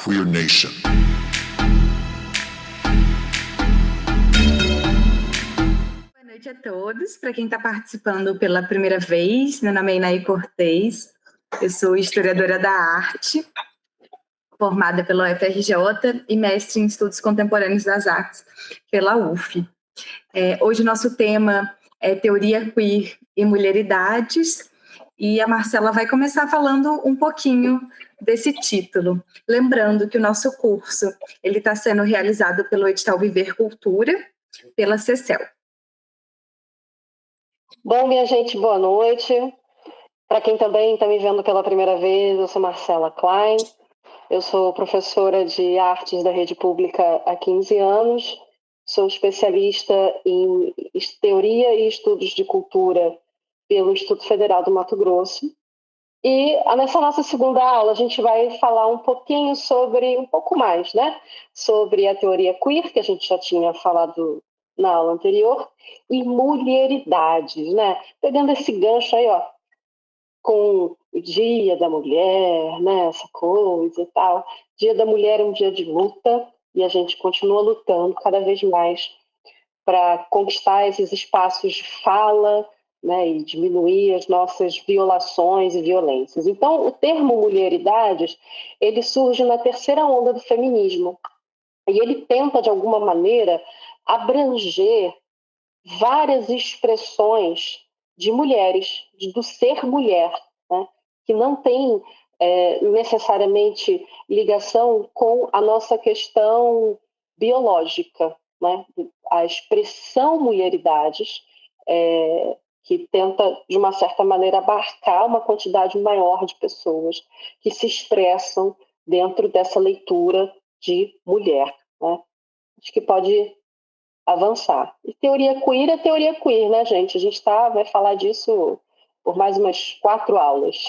Queer Nation. Boa noite a todos. Para quem está participando pela primeira vez, meu nome é Inaí Cortez, eu sou historiadora da arte, formada pela UFRJ e mestre em Estudos Contemporâneos das Artes pela UF. Hoje o nosso tema é Teoria Queer e Mulheridades, e a Marcela vai começar falando um pouquinho desse título. Lembrando que o nosso curso está sendo realizado pelo edital Viver Cultura, pela CECEL. Bom, minha gente, boa noite. Para quem também está me vendo pela primeira vez, eu sou Marcela Klein, eu sou professora de artes da rede pública há 15 anos, sou especialista em teoria e estudos de cultura pelo Instituto Federal do Mato Grosso. E nessa nossa segunda aula a gente vai falar um pouquinho um pouco mais, né? Sobre a teoria queer, que a gente já tinha falado na aula anterior, e mulheridades, né? Pegando esse gancho aí, ó, com o Dia da Mulher, né? Essa coisa e tal. Dia da Mulher é um dia de luta e a gente continua lutando cada vez mais para conquistar esses espaços de fala, né, e diminuir as nossas violações e violências. Então, o termo mulheridades, ele surge na terceira onda do feminismo, e ele tenta, de alguma maneira, abranger várias expressões de mulheres, do ser mulher, né, que não tem necessariamente ligação com a nossa questão biológica, né? A expressão mulheridades, que tenta, de uma certa maneira, abarcar uma quantidade maior de pessoas que se expressam dentro dessa leitura de mulher, né? Acho que pode avançar. E teoria queer é teoria queer, né, gente? A gente vai falar disso por mais umas 4 aulas.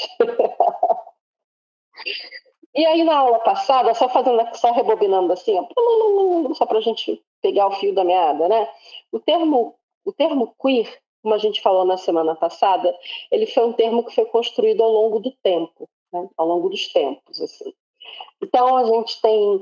E aí, na aula passada, só rebobinando assim, ó, só para a gente pegar o fio da meada, né? O termo queer, como a gente falou na semana passada, ele foi um termo que foi construído ao longo do tempo, né? Ao longo dos tempos, assim. Então, a gente tem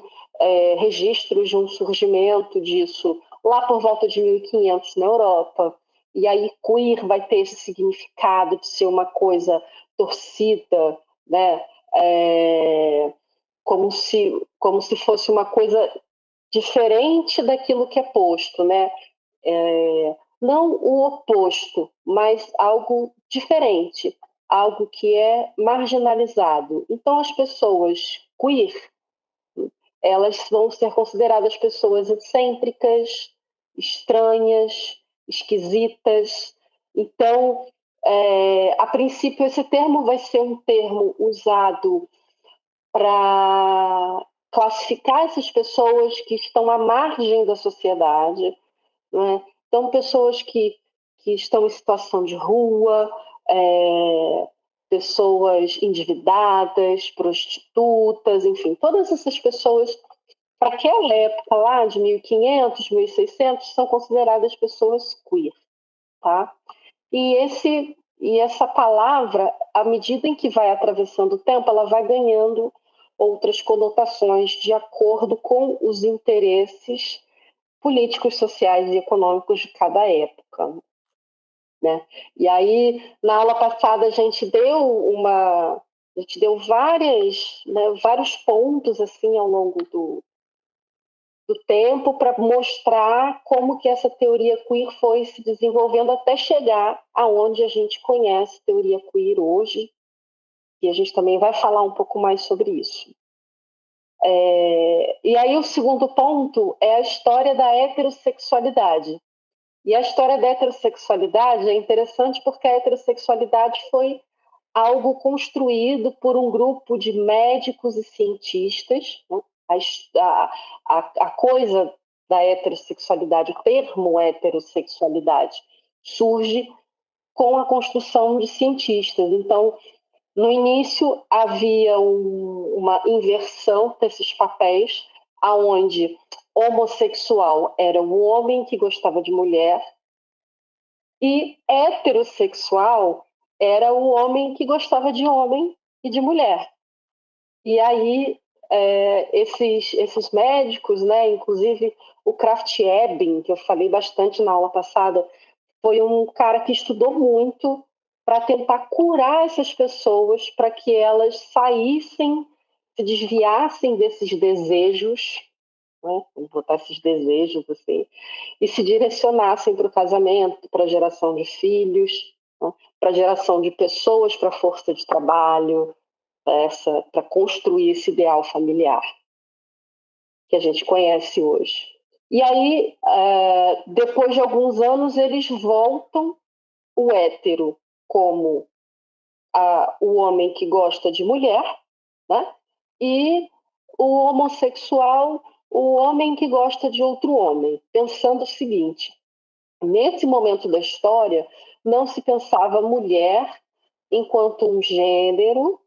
registros de um surgimento disso lá por volta de 1500 na Europa, e aí queer vai ter esse significado de ser uma coisa torcida, né? Como se fosse uma coisa diferente daquilo que é posto, né? Não o oposto, mas algo diferente, algo que é marginalizado. Então, as pessoas queer, elas vão ser consideradas pessoas excêntricas, estranhas, esquisitas. Então, a princípio, esse termo vai ser um termo usado para classificar essas pessoas que estão à margem da sociedade, né? Então, pessoas que estão em situação de rua, pessoas endividadas, prostitutas, enfim, todas essas pessoas, para aquela época lá de 1500, 1600, são consideradas pessoas queer, tá? E essa palavra, à medida em que vai atravessando o tempo, ela vai ganhando outras conotações de acordo com os interesses políticos, sociais e econômicos de cada época, né? E aí, na aula passada, a gente deu vários pontos assim ao longo do tempo para mostrar como que essa teoria queer foi se desenvolvendo até chegar aonde a gente conhece teoria queer hoje, e a gente também vai falar um pouco mais sobre isso. E aí o segundo ponto é a história da heterossexualidade. E a história da heterossexualidade é interessante porque a heterossexualidade foi algo construído por um grupo de médicos e cientistas, né? A coisa da heterossexualidade, o termo heterossexualidade, surge com a construção de cientistas. Então, no início, havia uma inversão desses papéis, aonde homossexual era o homem que gostava de mulher e heterossexual era o homem que gostava de homem e de mulher. E aí esses médicos, né, inclusive o Kraft-Ebing, que eu falei bastante na aula passada, foi um cara que estudou muito para tentar curar essas pessoas, para que elas saíssem, se desviassem desses desejos, né, vou botar esses desejos assim, e se direcionassem para o casamento, para a geração de filhos, né, para a geração de pessoas para a força de trabalho, para construir esse ideal familiar que a gente conhece hoje. E aí, depois de alguns anos, eles voltam o hétero como o homem que gosta de mulher, né? E o homossexual, o homem que gosta de outro homem, pensando o seguinte: nesse momento da história, não se pensava mulher enquanto um gênero,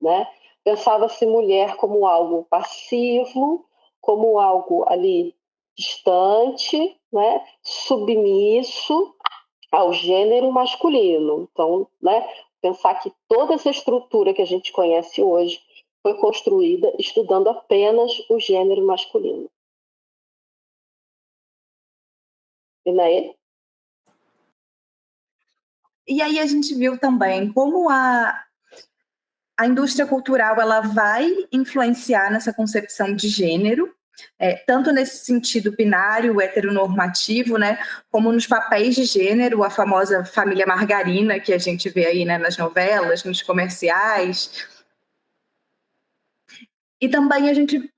né? Pensava-se mulher como algo passivo, como algo ali distante, né? Submisso ao gênero masculino. Então, né? Pensar que toda essa estrutura que a gente conhece hoje foi construída estudando apenas o gênero masculino. E aí? E aí a gente viu também como a indústria cultural ela vai influenciar nessa concepção de gênero, tanto nesse sentido binário, heteronormativo, né, como nos papéis de gênero, a famosa família margarina que a gente vê aí, né, nas novelas, nos comerciais. E também a gente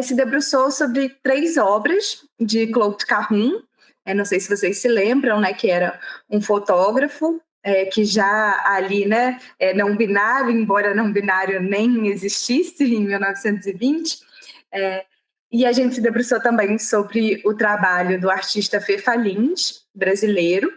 se debruçou sobre 3 obras de Claude Cahun, não sei se vocês se lembram, né, que era um fotógrafo, que já ali, né, não binário, embora não binário nem existisse em 1920, e a gente se debruçou também sobre o trabalho do artista Fefa Lins, brasileiro,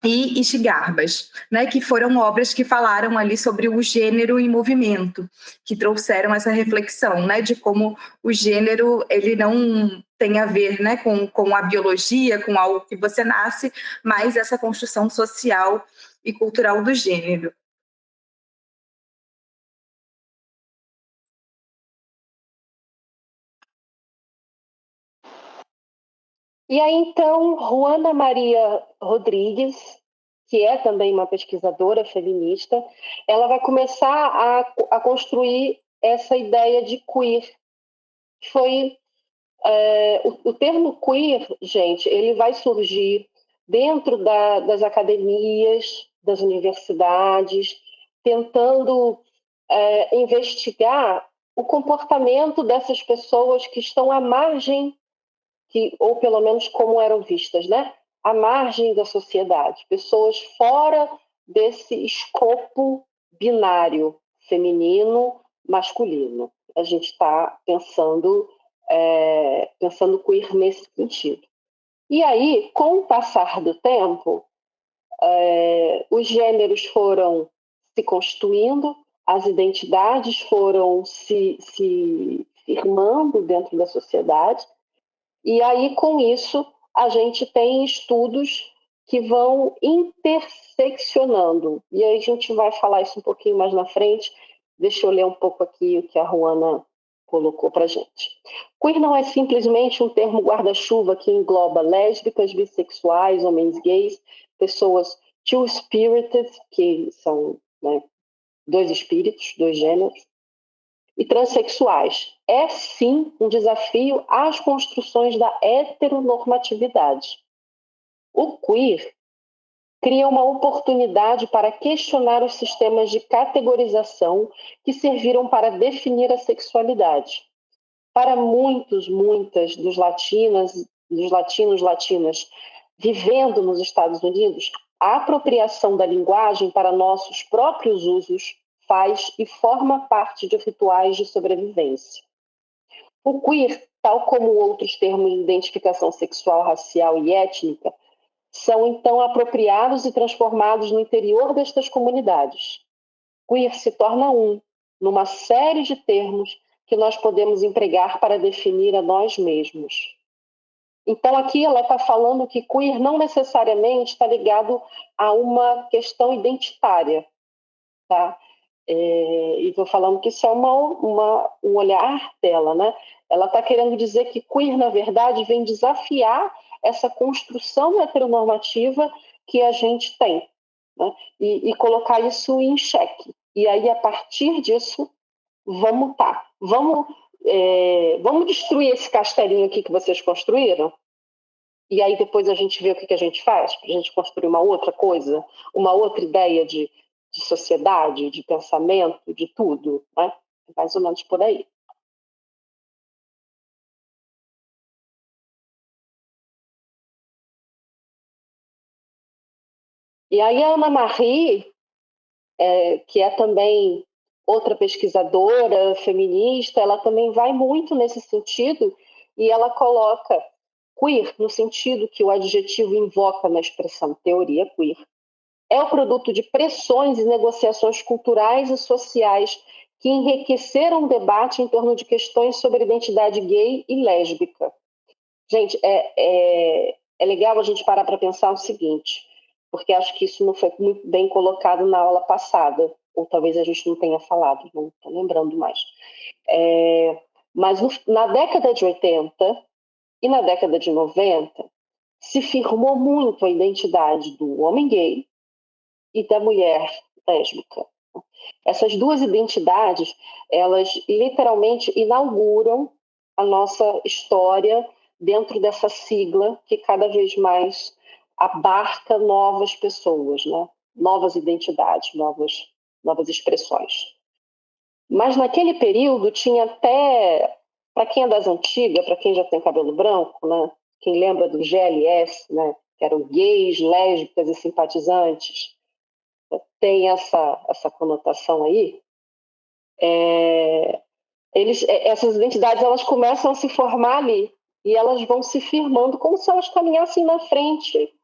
e Ishigarbas, né, que foram obras que falaram ali sobre o gênero em movimento, que trouxeram essa reflexão, né, de como o gênero ele não tem a ver, né, com a biologia, com algo que você nasce, mas essa construção social e cultural do gênero. E aí, então, Juana Maria Rodrigues, que é também uma pesquisadora feminista, ela vai começar a construir essa ideia de queer. Foi o termo queer, gente, ele vai surgir dentro das academias, das universidades, tentando investigar o comportamento dessas pessoas que estão à margem, ou pelo menos como eram vistas, né? À margem da sociedade, pessoas fora desse escopo binário feminino, masculino. A gente está pensando queer nesse sentido. E aí, com o passar do tempo, os gêneros foram se constituindo, as identidades foram se firmando dentro da sociedade, e aí, com isso, a gente tem estudos que vão interseccionando. E aí a gente vai falar isso um pouquinho mais na frente. Deixa eu ler um pouco aqui o que a Ruana colocou para a gente. Queer não é simplesmente um termo guarda-chuva que engloba lésbicas, bissexuais, homens gays, pessoas two-spirited, que são, né, 2 espíritos, 2 gêneros, e transexuais. É, sim, um desafio às construções da heteronormatividade. O queer cria uma oportunidade para questionar os sistemas de categorização que serviram para definir a sexualidade. Para muitas dos latinas vivendo nos Estados Unidos, a apropriação da linguagem para nossos próprios usos faz e forma parte de rituais de sobrevivência. O queer, tal como outros termos de identificação sexual, racial e étnica, são então apropriados e transformados no interior destas comunidades. Queer se torna numa série de termos que nós podemos empregar para definir a nós mesmos. Então, aqui ela está falando que queer não necessariamente está ligado a uma questão identitária, tá? E estou falando que isso é um olhar dela, né? Ela está querendo dizer que queer, na verdade, vem desafiar essa construção heteronormativa que a gente tem, né? E colocar isso em xeque. E aí, a partir disso, vamos destruir esse castelinho aqui que vocês construíram, e aí depois a gente vê o que a gente faz, para a gente construir uma outra coisa, uma outra ideia de sociedade, de pensamento, de tudo, né? Mais ou menos por aí. E aí a Ana Marie, que é também outra pesquisadora feminista, ela também vai muito nesse sentido, e ela coloca queer no sentido que o adjetivo invoca na expressão teoria queer, é o produto de pressões e negociações culturais e sociais que enriqueceram o debate em torno de questões sobre identidade gay e lésbica. Gente, é legal a gente parar para pensar o seguinte, porque acho que isso não foi muito bem colocado na aula passada, ou talvez a gente não tenha falado, não estou lembrando mais. Mas na década de 80 e na década de 90, se firmou muito a identidade do homem gay e da mulher lésbica. Essas duas identidades, elas literalmente inauguram a nossa história dentro dessa sigla que cada vez mais abarca novas pessoas, né? Novas identidades, novas expressões. Mas naquele período tinha até, para quem é das antigas, para quem já tem cabelo branco, né? Quem lembra do GLS, né? Que eram gays, lésbicas e simpatizantes, tem essa conotação aí. Essas identidades, elas começam a se formar ali e elas vão se firmando como se elas caminhassem na frente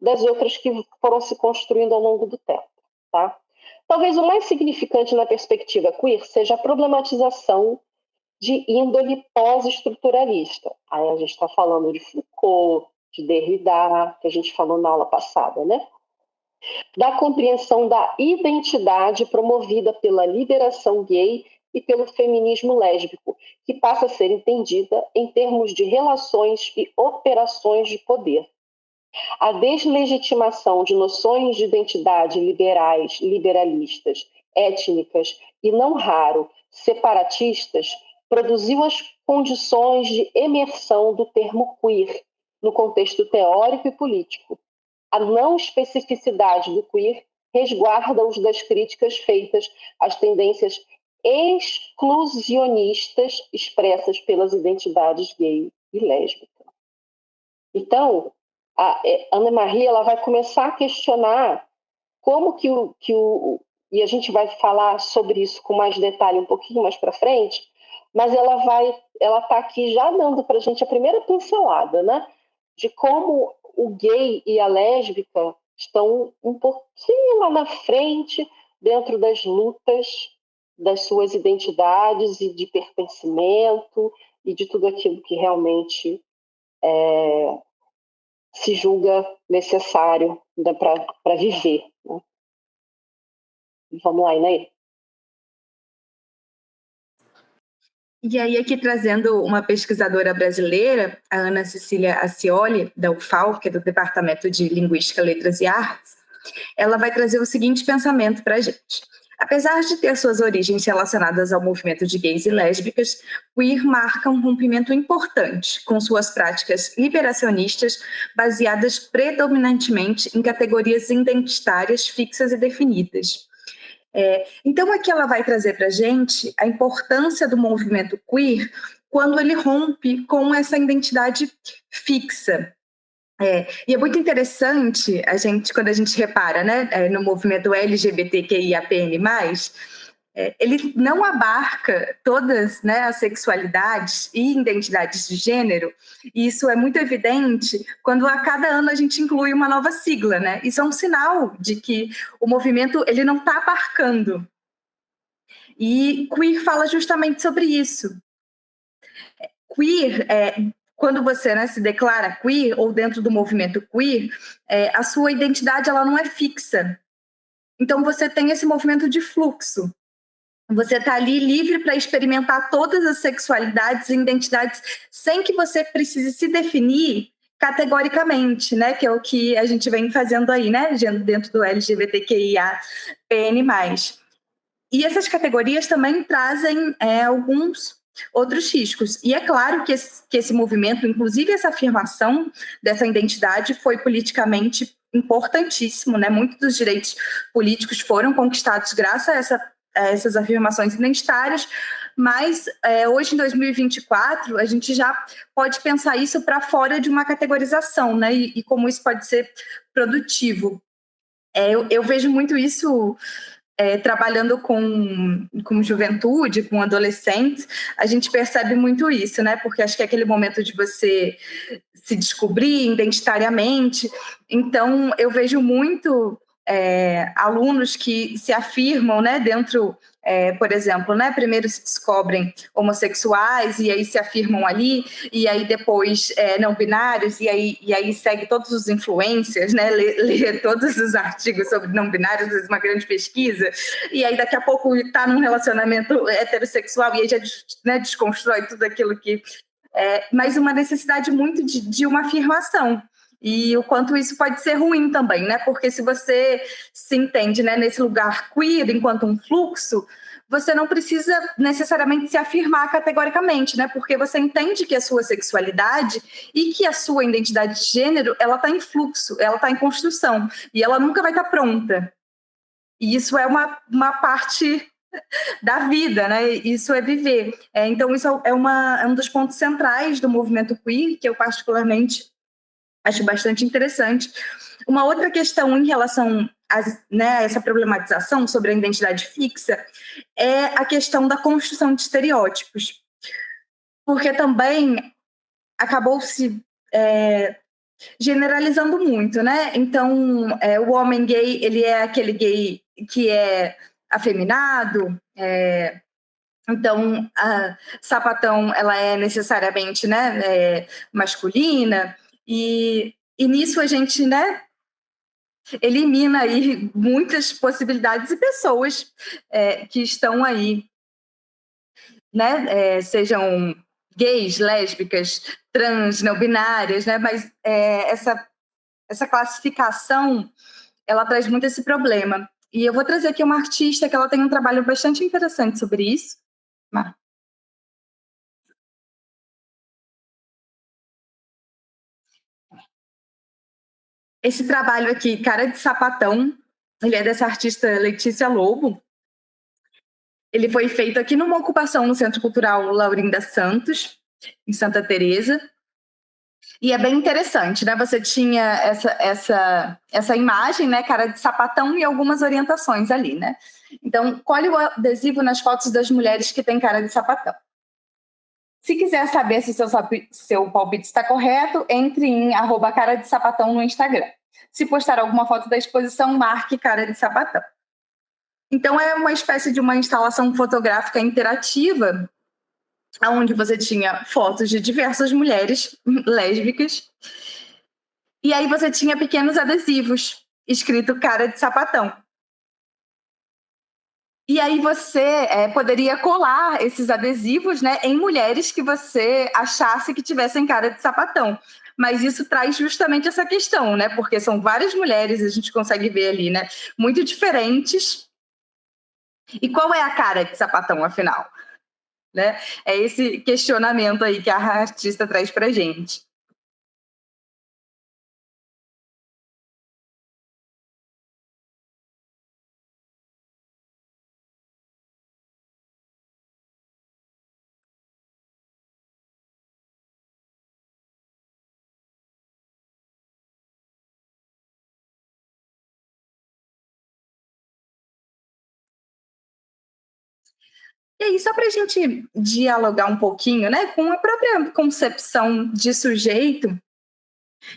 das outras que foram se construindo ao longo do tempo, tá? Talvez o mais significante na perspectiva queer seja a problematização de índole pós-estruturalista. Aí a gente está falando de Foucault, de Derrida, que a gente falou na aula passada, né? Da compreensão da identidade promovida pela liberação gay e pelo feminismo lésbico, que passa a ser entendida em termos de relações e operações de poder. A deslegitimação de noções de identidade liberalistas, étnicas e, não raro, separatistas, produziu as condições de emersão do termo queer no contexto teórico e político. A não especificidade do queer resguarda-os das críticas feitas às tendências exclusionistas expressas pelas identidades gay e lésbica. Então, a Ana Marie ela vai começar a questionar como e a gente vai falar sobre isso com mais detalhe um pouquinho mais para frente, mas ela está aqui já dando para a gente a primeira pincelada, né, de como o gay e a lésbica estão um pouquinho lá na frente dentro das lutas das suas identidades e de pertencimento e de tudo aquilo que realmente se julga necessário para viver, né? Vamos lá, Inês. E aí, aqui trazendo uma pesquisadora brasileira, a Ana Cecília Acioli, da UFAL, que é do Departamento de Linguística, Letras e Artes, ela vai trazer o seguinte pensamento para a gente. Apesar de ter suas origens relacionadas ao movimento de gays e lésbicas, queer marca um rompimento importante com suas práticas liberacionistas baseadas predominantemente em categorias identitárias fixas e definidas. Então, aqui ela vai trazer para a gente a importância do movimento queer quando ele rompe com essa identidade fixa. E é muito interessante quando a gente repara, né, no movimento LGBTQIAPN+, ele não abarca todas, né, as sexualidades e identidades de gênero, e isso é muito evidente quando a cada ano a gente inclui uma nova sigla, né? Isso é um sinal de que o movimento ele não está abarcando. E queer fala justamente sobre isso. Queer, quando você, né, se declara queer ou dentro do movimento queer, a sua identidade ela não é fixa. Então você tem esse movimento de fluxo. Você está ali livre para experimentar todas as sexualidades e identidades sem que você precise se definir categoricamente, né? Que é o que a gente vem fazendo aí, né? Dentro do LGBTQIA+. E essas categorias também trazem alguns outros riscos. E é claro que esse movimento, inclusive essa afirmação dessa identidade, foi politicamente importantíssimo, né? Muitos dos direitos políticos foram conquistados graças a essas afirmações identitárias, mas hoje, em 2024, a gente já pode pensar isso para fora de uma categorização, né? E como isso pode ser produtivo. Eu vejo muito isso trabalhando com juventude, com adolescentes, a gente percebe muito isso, né? Porque acho que é aquele momento de você se descobrir identitariamente. Então, eu vejo muito alunos que se afirmam, né, dentro, por exemplo, né, primeiro se descobrem homossexuais e aí se afirmam ali, e aí depois não binários, e aí segue todos os influencers, né, lê todos os artigos sobre não binários, faz uma grande pesquisa, e aí daqui a pouco está num relacionamento heterossexual e aí já, né, desconstrói tudo aquilo que... mas uma necessidade muito de uma afirmação. E o quanto isso pode ser ruim também, né? Porque se você se entende, né, nesse lugar queer enquanto um fluxo, você não precisa necessariamente se afirmar categoricamente, né? Porque você entende que a sua sexualidade e que a sua identidade de gênero, ela está em fluxo, ela está em construção e ela nunca vai estar pronta. E isso é uma parte da vida, né? Isso é viver. Então isso é um dos pontos centrais do movimento queer, que eu particularmente acho bastante interessante. Uma outra questão em relação a essa problematização sobre a identidade fixa é a questão da construção de estereótipos, porque também acabou se generalizando muito, né? Então, o homem gay, ele é aquele gay que é afeminado, então a sapatão, ela é necessariamente, né, masculina, e nisso a gente, né, elimina aí muitas possibilidades e pessoas que estão aí, né, sejam gays, lésbicas, trans, não binárias, né, mas essa classificação, ela traz muito esse problema. E eu vou trazer aqui uma artista que ela tem um trabalho bastante interessante sobre isso. Esse trabalho aqui, Cara de Sapatão, ele é dessa artista Letícia Lobo. Ele foi feito aqui numa ocupação no Centro Cultural Laurinda Santos, em Santa Teresa. E é bem interessante, né? Você tinha essa imagem, né? Cara de sapatão e algumas orientações ali, né? Então, colhe o adesivo nas fotos das mulheres que têm cara de sapatão. Se quiser saber se seu palpite está correto, entre em @cara de sapatão no Instagram. Se postar alguma foto da exposição, marque Cara de Sapatão. Então, é uma espécie de uma instalação fotográfica interativa, onde você tinha fotos de diversas mulheres lésbicas, e aí você tinha pequenos adesivos, escrito Cara de Sapatão. E aí você poderia colar esses adesivos, né, em mulheres que você achasse que tivessem cara de sapatão. Mas isso traz justamente essa questão, né? Porque são várias mulheres, a gente consegue ver ali, né? Muito diferentes. E qual é a cara de sapatão, afinal? Né? É esse questionamento aí que a artista traz pra gente. E aí, só para a gente dialogar um pouquinho, né, com a própria concepção de sujeito,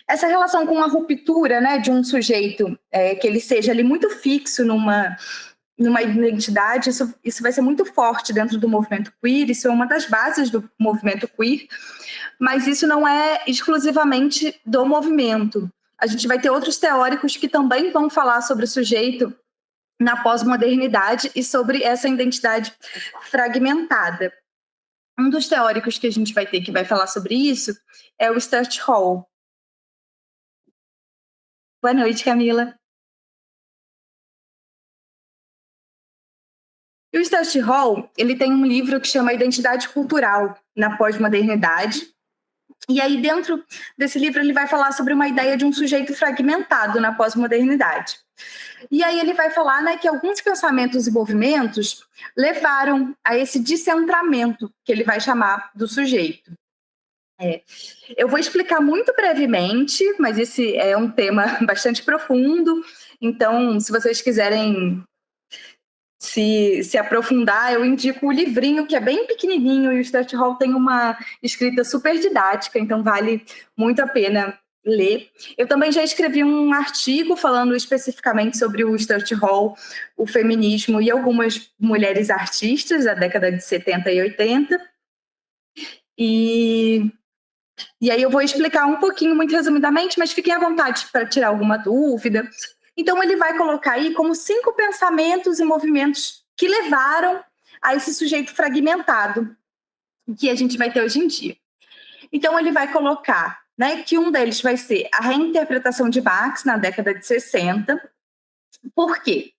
essa relação com a ruptura, né, de um sujeito que ele seja ali muito fixo numa identidade, isso vai ser muito forte dentro do movimento queer, isso é uma das bases do movimento queer, mas isso não é exclusivamente do movimento. A gente vai ter outros teóricos que também vão falar sobre o sujeito na pós-modernidade e sobre essa identidade fragmentada. Um dos teóricos que a gente vai ter que vai falar sobre isso é o Stuart Hall. Boa noite, Camila. E o Stuart Hall, ele tem um livro que chama Identidade Cultural na Pós-Modernidade. E aí, dentro desse livro, ele vai falar sobre uma ideia de um sujeito fragmentado na pós-modernidade. E aí ele vai falar, né, que alguns pensamentos e movimentos levaram a esse descentramento, que ele vai chamar do sujeito. Eu vou explicar muito brevemente, mas esse é um tema bastante profundo, então, se vocês quiserem se aprofundar, eu indico o livrinho, que é bem pequenininho, e o Stuart Hall tem uma escrita super didática, então vale muito a pena ler. Eu também já escrevi um artigo falando especificamente sobre o Stuart Hall, o feminismo e algumas mulheres artistas da década de 70 e 80. E aí eu vou explicar um pouquinho, muito resumidamente, mas fiquem à vontade para tirar alguma dúvida. Então, ele vai colocar aí como 5 pensamentos e movimentos que levaram a esse sujeito fragmentado que a gente vai ter hoje em dia. Então, ele vai colocar, né, que um deles vai ser a reinterpretação de Marx na década de 60. Por quê?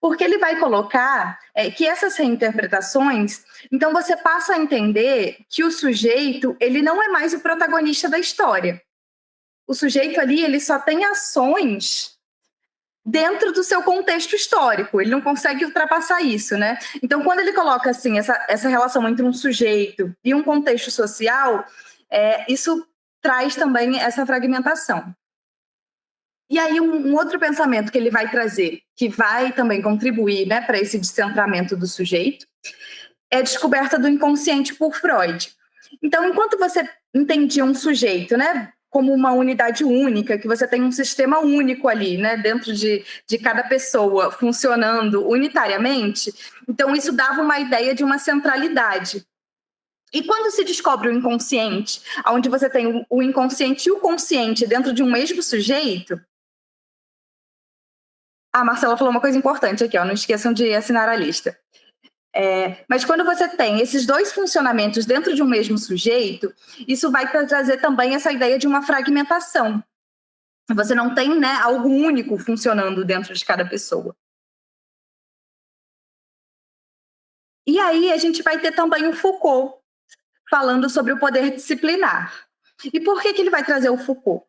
Porque ele vai colocar que essas reinterpretações, então você passa a entender que o sujeito, ele não é mais o protagonista da história. O sujeito ali, ele só tem ações dentro do seu contexto histórico, ele não consegue ultrapassar isso, né? Então, quando ele coloca assim essa relação entre um sujeito e um contexto social, isso traz também essa fragmentação. E aí, um outro pensamento que ele vai trazer, que vai também contribuir, né, para esse descentramento do sujeito, é a descoberta do inconsciente por Freud. Então, enquanto você entendia um sujeito, né, como uma unidade única, que você tem um sistema único ali, né, dentro de cada pessoa funcionando unitariamente, então isso dava uma ideia de uma centralidade. E quando se descobre o inconsciente, onde você tem o inconsciente e o consciente dentro de um mesmo sujeito... A Marcela falou uma coisa importante aqui, ó, não esqueçam de assinar a lista. Mas quando você tem esses dois funcionamentos dentro de um mesmo sujeito, isso vai trazer também essa ideia de uma fragmentação. Você não tem, né, algo único funcionando dentro de cada pessoa. E aí a gente vai ter também o Foucault falando sobre o poder disciplinar. E por que ele vai trazer o Foucault?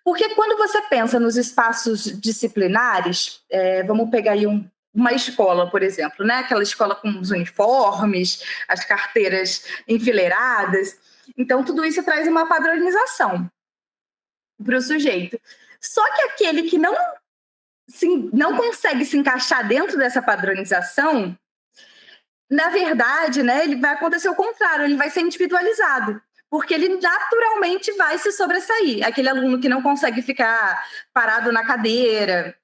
Porque quando você pensa nos espaços disciplinares, vamos pegar aí uma escola, por exemplo, né? Aquela escola com os uniformes, as carteiras enfileiradas. Então, tudo isso traz uma padronização para o sujeito. Só que aquele que não consegue se encaixar dentro dessa padronização, na verdade, né, ele vai acontecer o contrário, ele vai ser individualizado, porque ele naturalmente vai se sobressair. Aquele aluno que não consegue ficar parado na cadeira,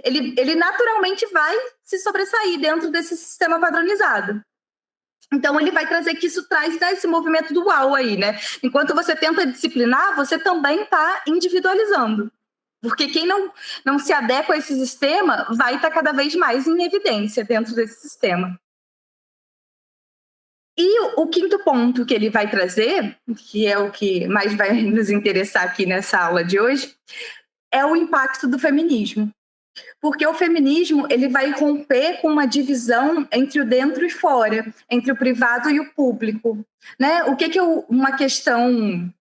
ele naturalmente vai se sobressair dentro desse sistema padronizado. Então, ele vai trazer que isso traz, né, esse movimento dual aí, né? Enquanto você tenta disciplinar, você também está individualizando. Porque quem não se adequa a esse sistema vai estar cada vez mais em evidência dentro desse sistema. E o quinto ponto que ele vai trazer, que é o que mais vai nos interessar aqui nessa aula de hoje, é o impacto do feminismo. Porque o feminismo ele vai romper com uma divisão entre o dentro e fora, entre o privado e o público. Né? O que é uma questão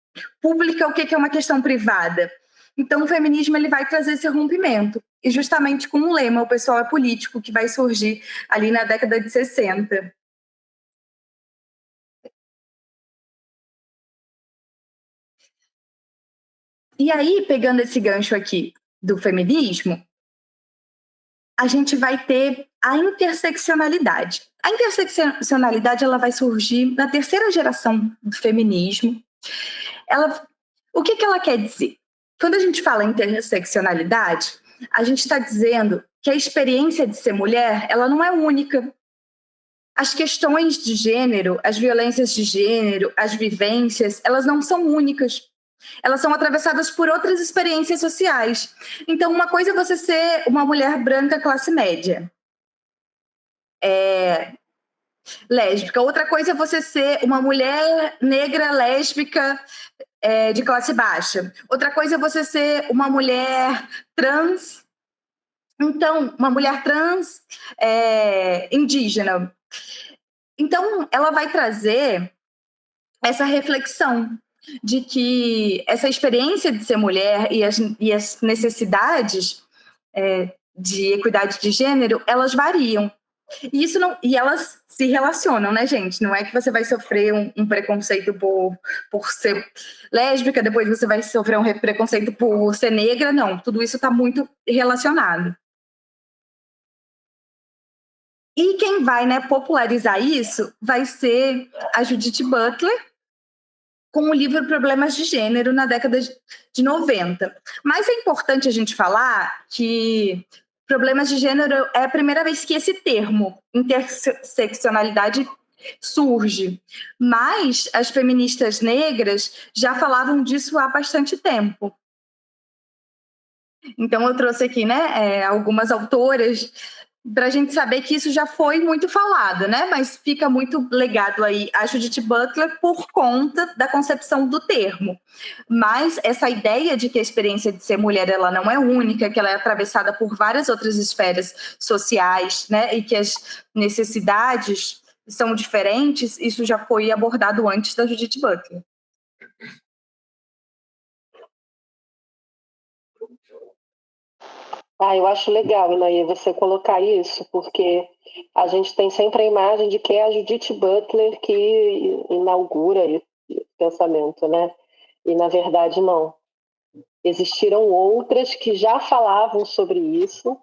pública, o que é uma questão privada? Então, o feminismo ele vai trazer esse rompimento. E justamente com um lema, o pessoal é político, que vai surgir ali na década de 60. E aí, pegando esse gancho aqui do feminismo, a gente vai ter a interseccionalidade. A interseccionalidade ela vai surgir na terceira geração do feminismo. O que ela quer dizer? Quando a gente fala em interseccionalidade, a gente está dizendo que a experiência de ser mulher ela não é única. As questões de gênero, as violências de gênero, as vivências, elas não são únicas. elas são atravessadas por outras experiências sociais. Então, uma coisa é você ser uma mulher branca classe média, lésbica. Outra coisa é você ser uma mulher negra lésbica de classe baixa. Outra coisa é você ser uma mulher trans. Então, uma mulher trans indígena. Então, ela vai trazer essa reflexão de que essa experiência de ser mulher e as necessidades de equidade de gênero, elas variam. E isso não, e elas se relacionam, né, gente? Não é que você vai sofrer um preconceito por ser lésbica, depois você vai sofrer um preconceito por ser negra, não. Tudo isso está muito relacionado. E quem vai, né, popularizar isso vai ser a Judith Butler, com o livro Problemas de Gênero, na década de 90. Mas é importante a gente falar que problemas de gênero é a primeira vez que esse termo, interseccionalidade, surge. Mas as feministas negras já falavam disso há bastante tempo. Então, eu trouxe aqui, né, algumas autoras para a gente saber que isso já foi muito falado, né? Mas fica muito legado aí a Judith Butler por conta da concepção do termo. Mas essa ideia de que a experiência de ser mulher ela não é única, que ela é atravessada por várias outras esferas sociais, né? E que as necessidades são diferentes, isso já foi abordado antes da Judith Butler. Eu acho legal, Inaí, você colocar isso, porque a gente tem sempre a imagem de que é a Judith Butler que inaugura esse pensamento, né? E, na verdade, não. Existiram outras que já falavam sobre isso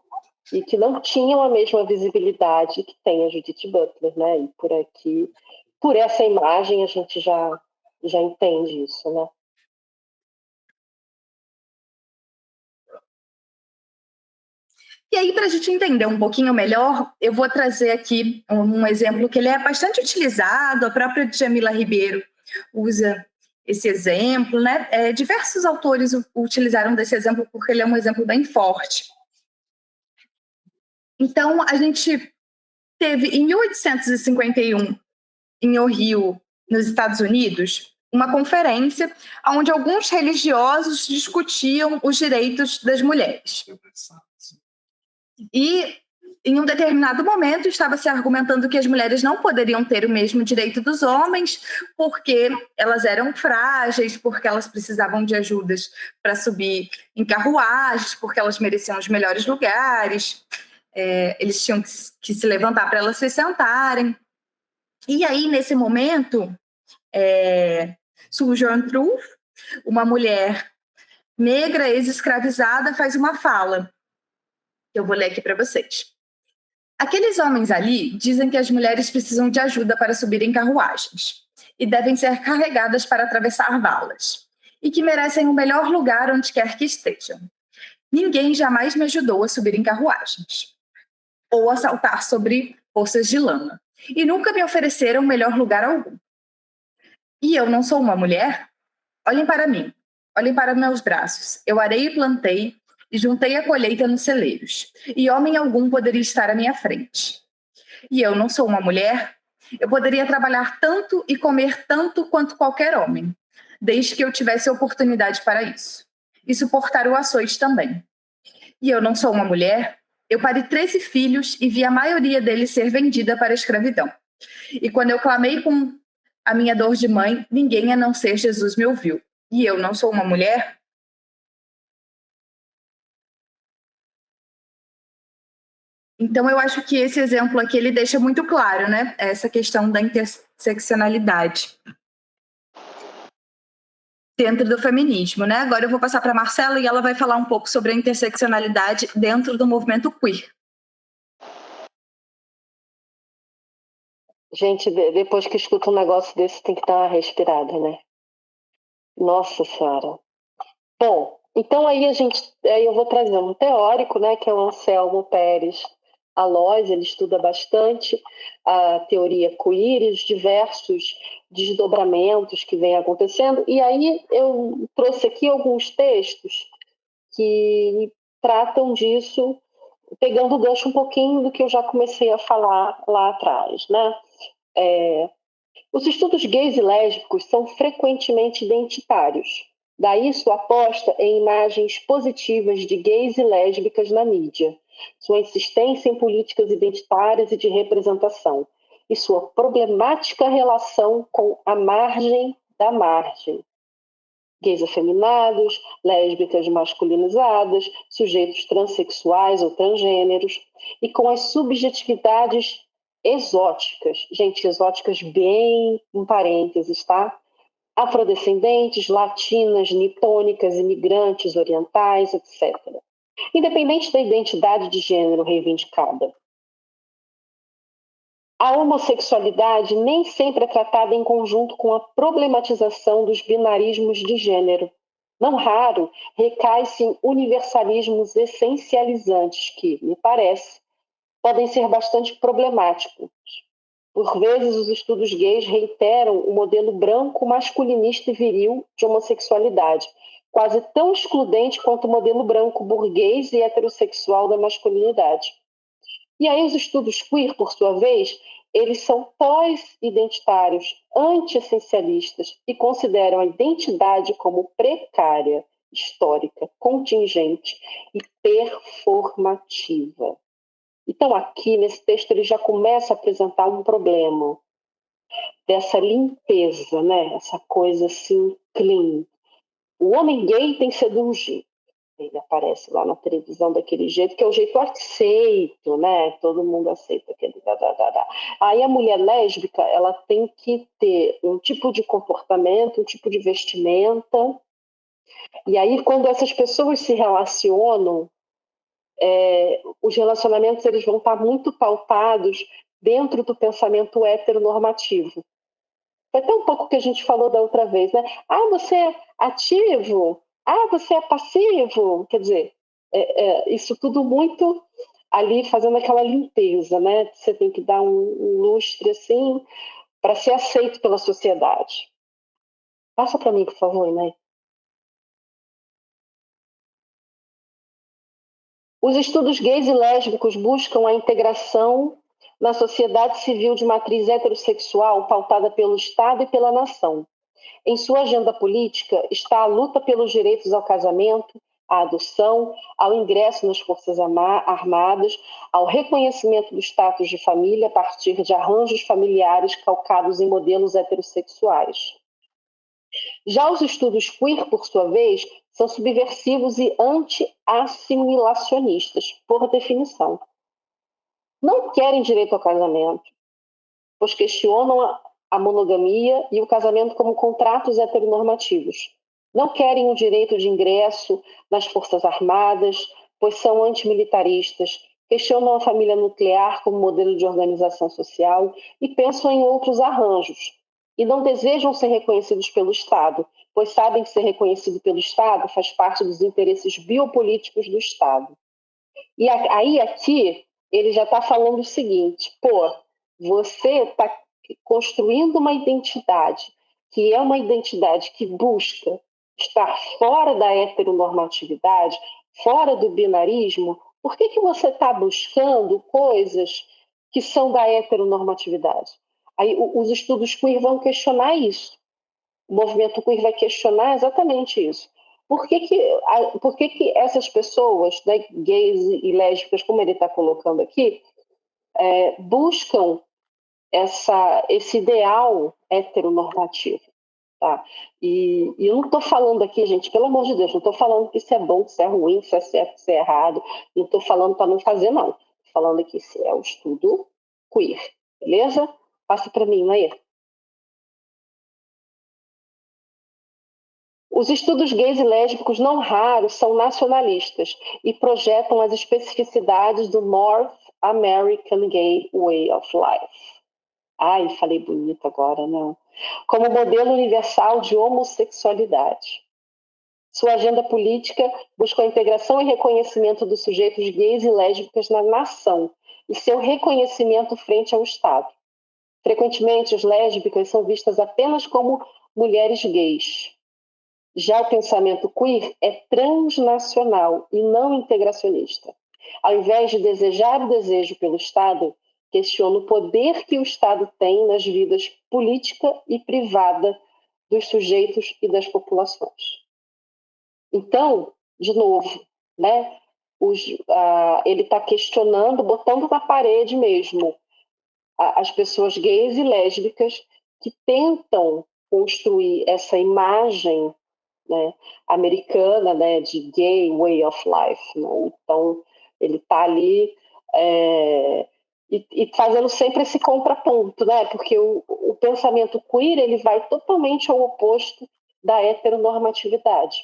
e que não tinham a mesma visibilidade que tem a Judith Butler, né? E por aqui, por essa imagem, a gente já entende isso, né? E aí, para a gente entender um pouquinho melhor, eu vou trazer aqui um exemplo que ele é bastante utilizado, a própria Djamila Ribeiro usa esse exemplo, né? Diversos autores utilizaram desse exemplo porque ele é um exemplo bem forte. Então, a gente teve, em 1851, em Ohio, nos Estados Unidos, uma conferência onde alguns religiosos discutiam os direitos das mulheres. E, em um determinado momento, estava se argumentando que as mulheres não poderiam ter o mesmo direito dos homens porque elas eram frágeis, porque elas precisavam de ajudas para subir em carruagens, porque elas mereciam os melhores lugares, eles tinham que se levantar para elas se sentarem. E aí, nesse momento, surge Joan Truth, uma mulher negra ex-escravizada, faz uma fala. Eu vou ler aqui para vocês. Aqueles homens ali dizem que as mulheres precisam de ajuda para subir em carruagens e devem ser carregadas para atravessar valas e que merecem o melhor lugar onde quer que estejam. Ninguém jamais me ajudou a subir em carruagens ou a saltar sobre poças de lama e nunca me ofereceram melhor lugar algum. E eu não sou uma mulher? Olhem para mim, olhem para meus braços. Eu arei e plantei e juntei a colheita nos celeiros, e homem algum poderia estar à minha frente. E eu não sou uma mulher? Eu poderia trabalhar tanto e comer tanto quanto qualquer homem, desde que eu tivesse oportunidade para isso. E suportar o açoite também. E eu não sou uma mulher? Eu pari 13 filhos e vi a maioria deles ser vendida para a escravidão. E quando eu clamei com a minha dor de mãe, ninguém a não ser Jesus me ouviu. E eu não sou uma mulher? Então, eu acho que esse exemplo aqui, ele deixa muito claro, né? Essa questão da interseccionalidade dentro do feminismo, né? Agora eu vou passar para a Marcela e ela vai falar um pouco sobre a interseccionalidade dentro do movimento queer. Gente, depois que escuta um negócio desse, tem que dar uma respirada, né? Nossa Senhora. Bom, então aí eu vou trazer um teórico, né, que é o Anselmo Pérez Alois, ele estuda bastante a teoria queer e os diversos desdobramentos que vêm acontecendo. E aí eu trouxe aqui alguns textos que tratam disso, pegando o gancho um pouquinho do que eu já comecei a falar lá atrás, né? Os estudos gays e lésbicos são frequentemente identitários. Daí sua aposta em imagens positivas de gays e lésbicas na mídia, sua insistência em políticas identitárias e de representação, e sua problemática relação com a margem da margem. Gays afeminados, lésbicas masculinizadas, sujeitos transexuais ou transgêneros, e com as subjetividades exóticas, gente, exóticas bem em parênteses, tá? Afrodescendentes, latinas, nipônicas, imigrantes, orientais, etc. Independente da identidade de gênero reivindicada. A homossexualidade nem sempre é tratada em conjunto com a problematização dos binarismos de gênero. Não raro, recai-se em universalismos essencializantes que, me parece, podem ser bastante problemáticos. Por vezes, os estudos gays reiteram o modelo branco, masculinista e viril de homossexualidade, quase tão excludente quanto o modelo branco burguês e heterossexual da masculinidade. E aí os estudos queer, por sua vez, eles são pós-identitários, anti-essencialistas e consideram a identidade como precária, histórica, contingente e performativa. Então, aqui, nesse texto, ele já começa a apresentar um problema dessa limpeza, né? Essa coisa assim, clean. O homem gay tem que ser de um jeito. Ele aparece lá na televisão daquele jeito, que é o jeito aceito, né? Todo mundo aceita aquele da. Aí a mulher lésbica, ela tem que ter um tipo de comportamento, um tipo de vestimenta. E aí, quando essas pessoas se relacionam, os relacionamentos eles vão estar muito pautados dentro do pensamento heteronormativo. Foi até um pouco que a gente falou da outra vez, né? Ah, você é ativo? Ah, você é passivo? Quer dizer, isso tudo muito ali fazendo aquela limpeza, né? Você tem que dar um lustre assim para ser aceito pela sociedade. Passa para mim, por favor, né? Os estudos gays e lésbicos buscam a integração na sociedade civil de matriz heterossexual pautada pelo Estado e pela nação. Em sua agenda política está a luta pelos direitos ao casamento, à adoção, ao ingresso nas Forças Armadas, ao reconhecimento do status de família a partir de arranjos familiares calcados em modelos heterossexuais. Já os estudos queer, por sua vez, são subversivos e anti-assimilacionistas, por definição. Não querem direito ao casamento, pois questionam a monogamia e o casamento como contratos heteronormativos. Não querem o direito de ingresso nas Forças Armadas, pois são antimilitaristas, questionam a família nuclear como modelo de organização social e pensam em outros arranjos. E não desejam ser reconhecidos pelo Estado, pois sabem que ser reconhecido pelo Estado faz parte dos interesses biopolíticos do Estado. E aí, aqui, ele já está falando o seguinte, você está construindo uma identidade que é uma identidade que busca estar fora da heteronormatividade, fora do binarismo, por que você está buscando coisas que são da heteronormatividade? Aí os estudos queer vão questionar isso. O movimento queer vai questionar exatamente isso. Por que essas pessoas, né, gays e lésbicas, como ele está colocando aqui, buscam esse ideal heteronormativo? Tá? E eu não estou falando aqui, gente, pelo amor de Deus, não estou falando que isso é bom, que isso é ruim, que isso é certo, que isso é errado. Não estou falando para não fazer, não. Estou falando que isso é o estudo queer. Beleza? Passa para mim, Laê. Os estudos gays e lésbicos não raros são nacionalistas e projetam as especificidades do North American Gay Way of Life. Ai, falei bonito agora, não. Como modelo universal de homossexualidade. Sua agenda política busca a integração e reconhecimento dos sujeitos gays e lésbicas na nação e seu reconhecimento frente ao Estado. Frequentemente, as lésbicas são vistas apenas como mulheres gays. Já o pensamento queer é transnacional e não integracionista. Ao invés de desejar o desejo pelo Estado, questiona o poder que o Estado tem nas vidas política e privada dos sujeitos e das populações. Então, de novo, né, ele está questionando, botando na parede mesmo, as pessoas gays e lésbicas que tentam construir essa imagem, né, americana, né, de gay way of life. Né? Então, ele está ali e fazendo sempre esse contraponto, né? Porque o pensamento queer ele vai totalmente ao oposto da heteronormatividade.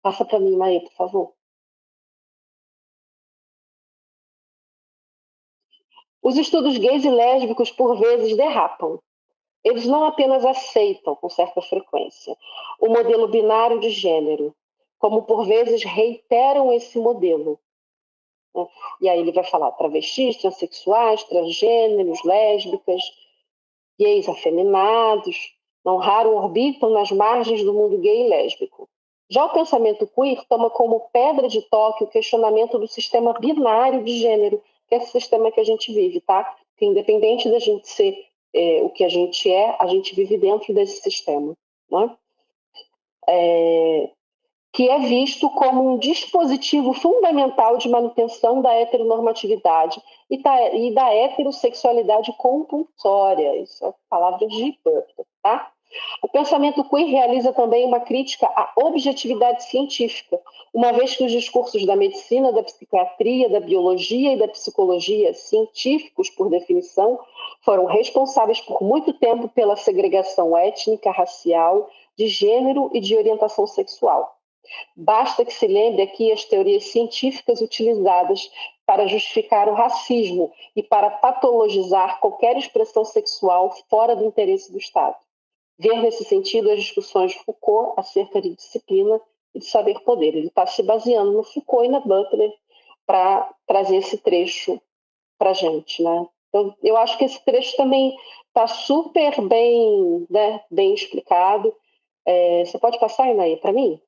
Passa para mim, Maia, por favor. Os estudos gays e lésbicos, por vezes, derrapam. Eles não apenas aceitam, com certa frequência, o modelo binário de gênero, como, por vezes, reiteram esse modelo. E aí ele vai falar travestis, transexuais, transgêneros, lésbicas, gays afeminados, não raro orbitam nas margens do mundo gay e lésbico. Já o pensamento queer toma como pedra de toque o questionamento do sistema binário de gênero, que é esse sistema que a gente vive, tá? Que independente da gente ser o que a gente é, a gente vive dentro desse sistema, né? Que é visto como um dispositivo fundamental de manutenção da heteronormatividade e da heterossexualidade compulsória. Isso é palavra de Burton, tá? O pensamento queer realiza também uma crítica à objetividade científica, uma vez que os discursos da medicina, da psiquiatria, da biologia e da psicologia, científicos por definição, foram responsáveis por muito tempo pela segregação étnica, racial, de gênero e de orientação sexual. Basta que se lembre aqui as teorias científicas utilizadas para justificar o racismo e para patologizar qualquer expressão sexual fora do interesse do Estado. Ver nesse sentido as discussões de Foucault acerca de disciplina e de saber-poder. Ele está se baseando no Foucault e na Butler para trazer esse trecho para a gente, né? Então, eu acho que esse trecho também está super bem, né, bem explicado. Você pode passar, Inaí, para mim?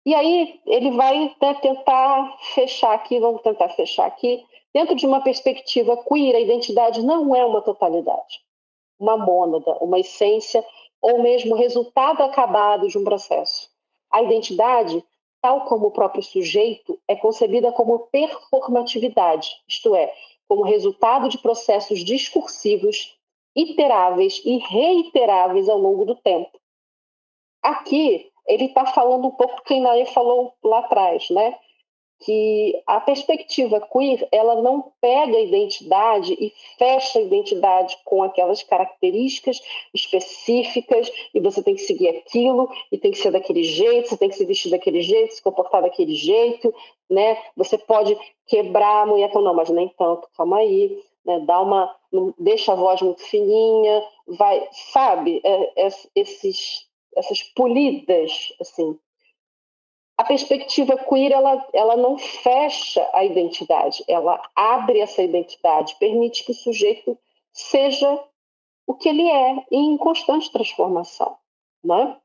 E aí ele vai, né, tentar fechar aqui, vamos tentar fechar aqui. Dentro de uma perspectiva queer, a identidade não é uma totalidade, uma mônada, uma essência ou mesmo resultado acabado de um processo. A identidade, tal como o próprio sujeito, é concebida como performatividade, isto é, como resultado de processos discursivos iteráveis e reiteráveis ao longo do tempo. Aqui, ele está falando um pouco que a Inaê falou lá atrás, né? Que a perspectiva queer, ela não pega a identidade e fecha a identidade com aquelas características específicas, e você tem que seguir aquilo, e tem que ser daquele jeito, você tem que se vestir daquele jeito, se comportar daquele jeito, né? Você pode quebrar a mulher, não, mas nem tanto, calma aí, né? Deixa a voz muito fininha, vai, sabe? Essas polidas, assim. A perspectiva queer, ela não fecha a identidade, ela abre essa identidade, permite que o sujeito seja o que ele é, em constante transformação. Né?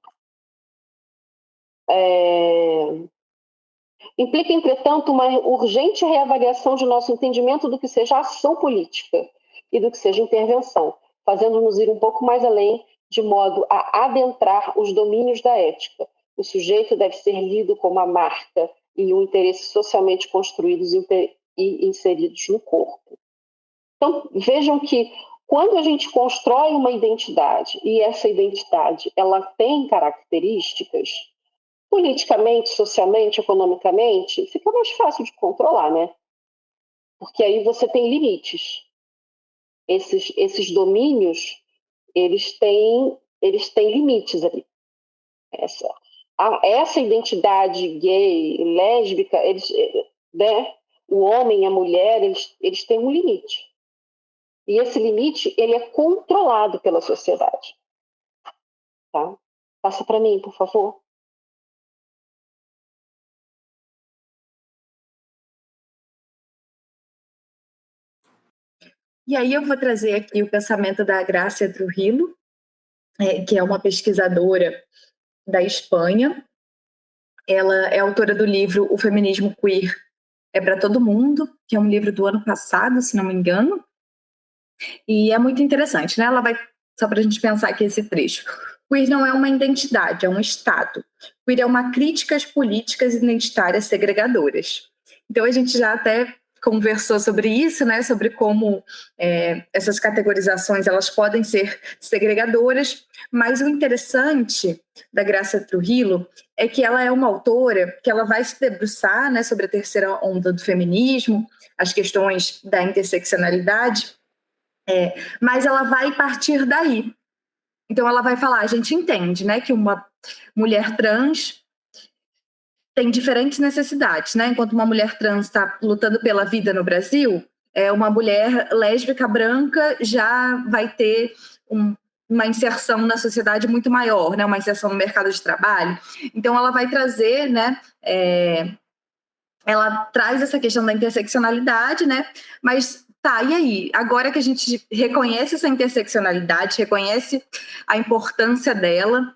Implica, entretanto, uma urgente reavaliação de nosso entendimento do que seja ação política e do que seja intervenção, fazendo-nos ir um pouco mais além, de modo a adentrar os domínios da ética. O sujeito deve ser lido como a marca e o interesse socialmente construídos e inseridos no corpo. Então, vejam que quando a gente constrói uma identidade e essa identidade ela tem características, politicamente, socialmente, economicamente, fica mais fácil de controlar, né? Porque aí você tem limites. Esses domínios, eles têm limites ali. Essa identidade gay, lésbica, né? O homem e a mulher, eles têm um limite. E esse limite, ele é controlado pela sociedade. Tá? Passa para mim, por favor. E aí eu vou trazer aqui o pensamento da Gracia Trujillo, que é uma pesquisadora da Espanha. Ela é autora do livro O Feminismo Queer é para Todo Mundo, que é um livro do ano passado, se não me engano. E é muito interessante, né? Ela vai, só para a gente pensar aqui esse trecho. Queer não é uma identidade, é um estado. Queer é uma crítica às políticas identitárias segregadoras. Então a gente já até conversou sobre isso, né? Sobre como essas categorizações elas podem ser segregadoras, mas o interessante da Gracia Trujillo é que ela é uma autora que ela vai se debruçar, né, sobre a terceira onda do feminismo, as questões da interseccionalidade, mas ela vai partir daí. Então ela vai falar, a gente entende, né, que uma mulher trans tem diferentes necessidades, né? Enquanto uma mulher trans está lutando pela vida no Brasil, uma mulher lésbica branca já vai ter uma inserção na sociedade muito maior, né? Uma inserção no mercado de trabalho. Então ela vai trazer, né? Ela traz essa questão da interseccionalidade, né? Mas tá, e aí? Agora que a gente reconhece essa interseccionalidade, reconhece a importância dela,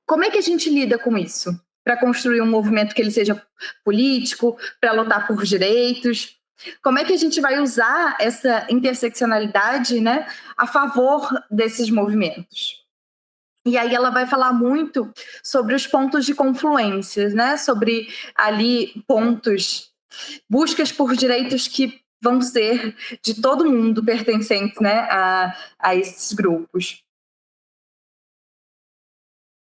como é que a gente lida com isso? Para construir um movimento que ele seja político, para lutar por direitos? Como é que a gente vai usar essa interseccionalidade, né, a favor desses movimentos? E aí ela vai falar muito sobre os pontos de confluência, né, sobre ali pontos, buscas por direitos que vão ser de todo mundo pertencentes, né, a esses grupos.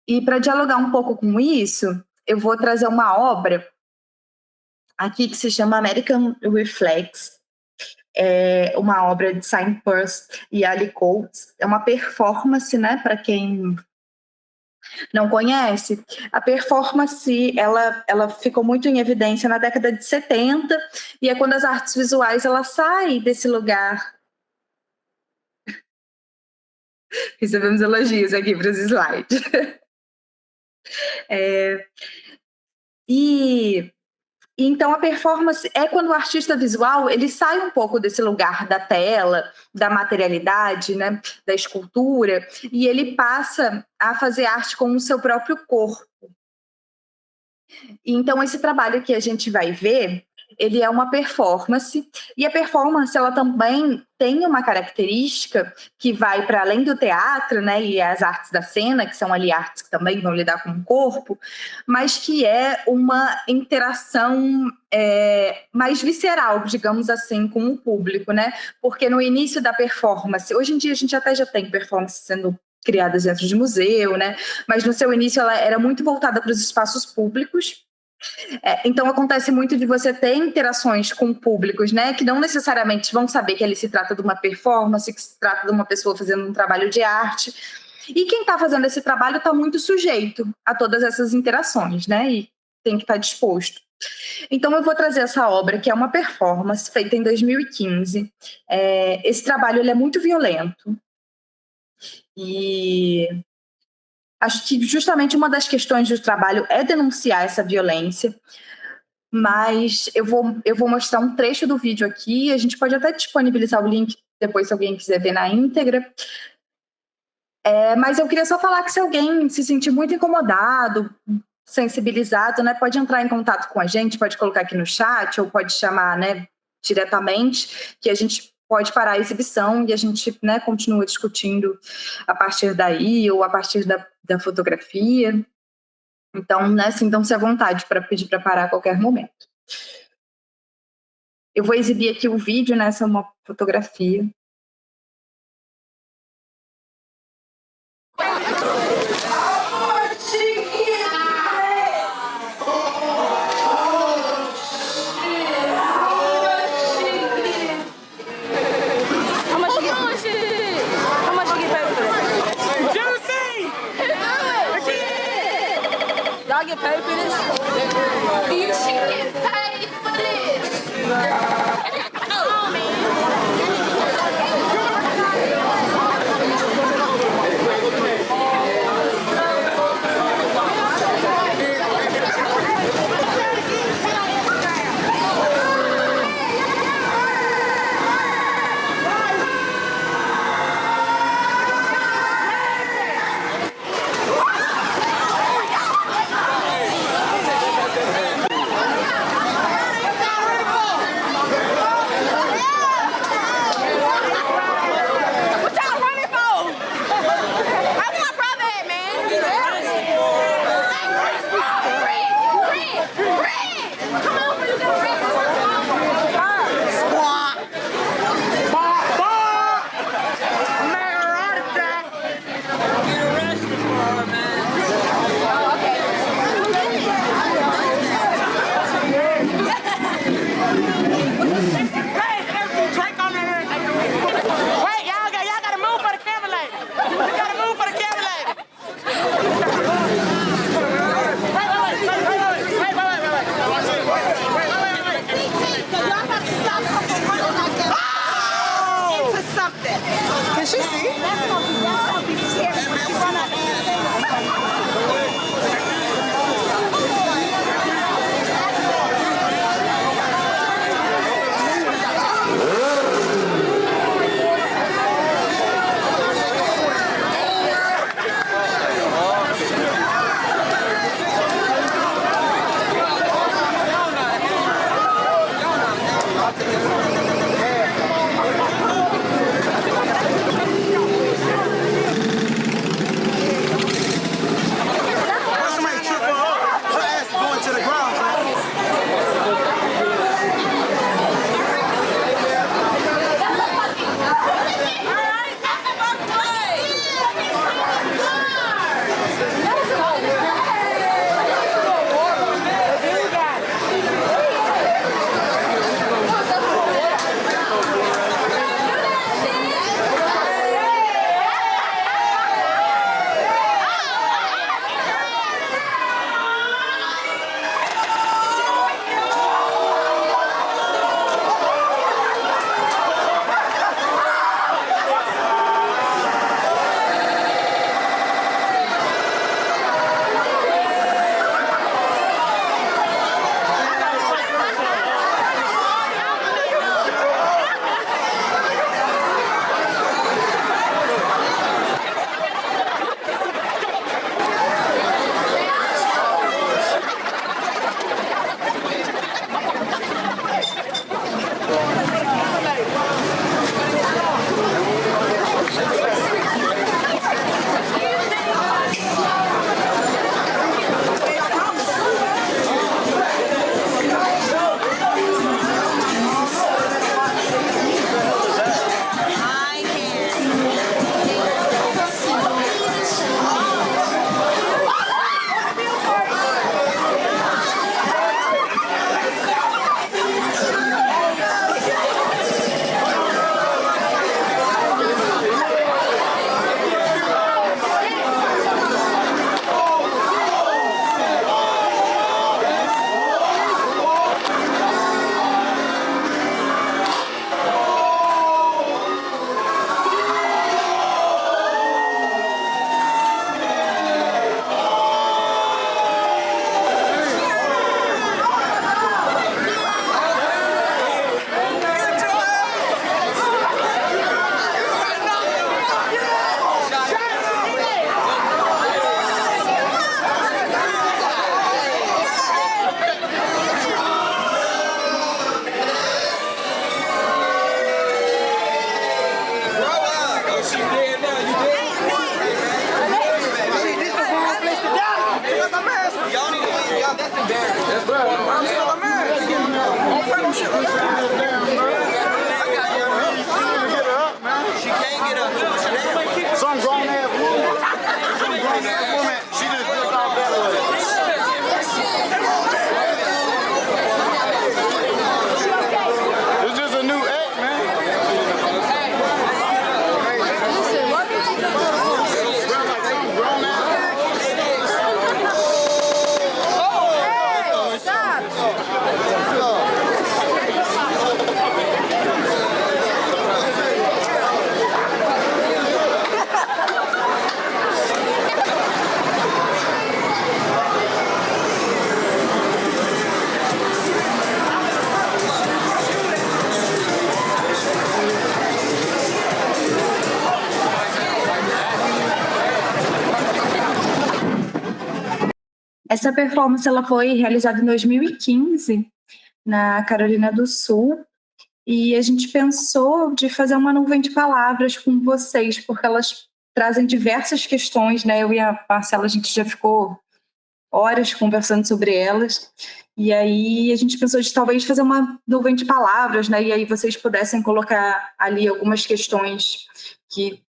E para dialogar um pouco com isso, eu vou trazer uma obra aqui que se chama American Reflex, é uma obra de Simon Peirce e Ali Coates. É uma performance, né? Para quem não conhece, a performance ela ficou muito em evidência na década de 70, e é quando as artes visuais ela saem desse lugar. Recebemos elogios aqui para os slides. E então a performance é quando o artista visual ele sai um pouco desse lugar da tela, da materialidade, né, da escultura, e ele passa a fazer arte com o seu próprio corpo. Então esse trabalho que a gente vai ver, ele é uma performance, e a performance ela também tem uma característica que vai para além do teatro, né, e as artes da cena, que são ali artes que também vão lidar com o corpo, mas que é uma interação mais visceral, digamos assim, com o público, né? Porque no início da performance, hoje em dia a gente até já tem performance sendo criadas dentro de museu, né? Mas no seu início ela era muito voltada para os espaços públicos. Então acontece muito de você ter interações com públicos, né, que não necessariamente vão saber que ali se trata de uma performance, que se trata de uma pessoa fazendo um trabalho de arte. E quem está fazendo esse trabalho está muito sujeito a todas essas interações, né, e tem que estar disposto. Então eu vou trazer essa obra, que é uma performance feita em 2015. Esse trabalho ele é muito violento. E acho que justamente uma das questões do trabalho é denunciar essa violência, mas eu vou mostrar um trecho do vídeo aqui, a gente pode até disponibilizar o link depois se alguém quiser ver na íntegra. Mas eu queria só falar que se alguém se sentir muito incomodado, sensibilizado, né, pode entrar em contato com a gente, pode colocar aqui no chat ou pode chamar, né, diretamente, que a gente pode parar a exibição e a gente, né, continua discutindo a partir daí ou a partir da fotografia. Então, né, sintam-se à vontade para pedir para parar a qualquer momento. Eu vou exibir aqui o vídeo, né, essa é uma fotografia. Y'all get paid for this? You should get paid for this. Oh, man. something. Can she see? Somebody trip her up. Her ass is going to the ground, man. Some grown ass woman. She just looked out that way. It's just a new act, man. Essa performance ela foi realizada em 2015 na Carolina do Sul e a gente pensou de fazer uma nuvem de palavras com vocês, porque elas trazem diversas questões, né? Eu e a Marcela, a gente já ficou horas conversando sobre elas, e aí a gente pensou de talvez fazer uma nuvem de palavras, né? E aí vocês pudessem colocar ali algumas questões que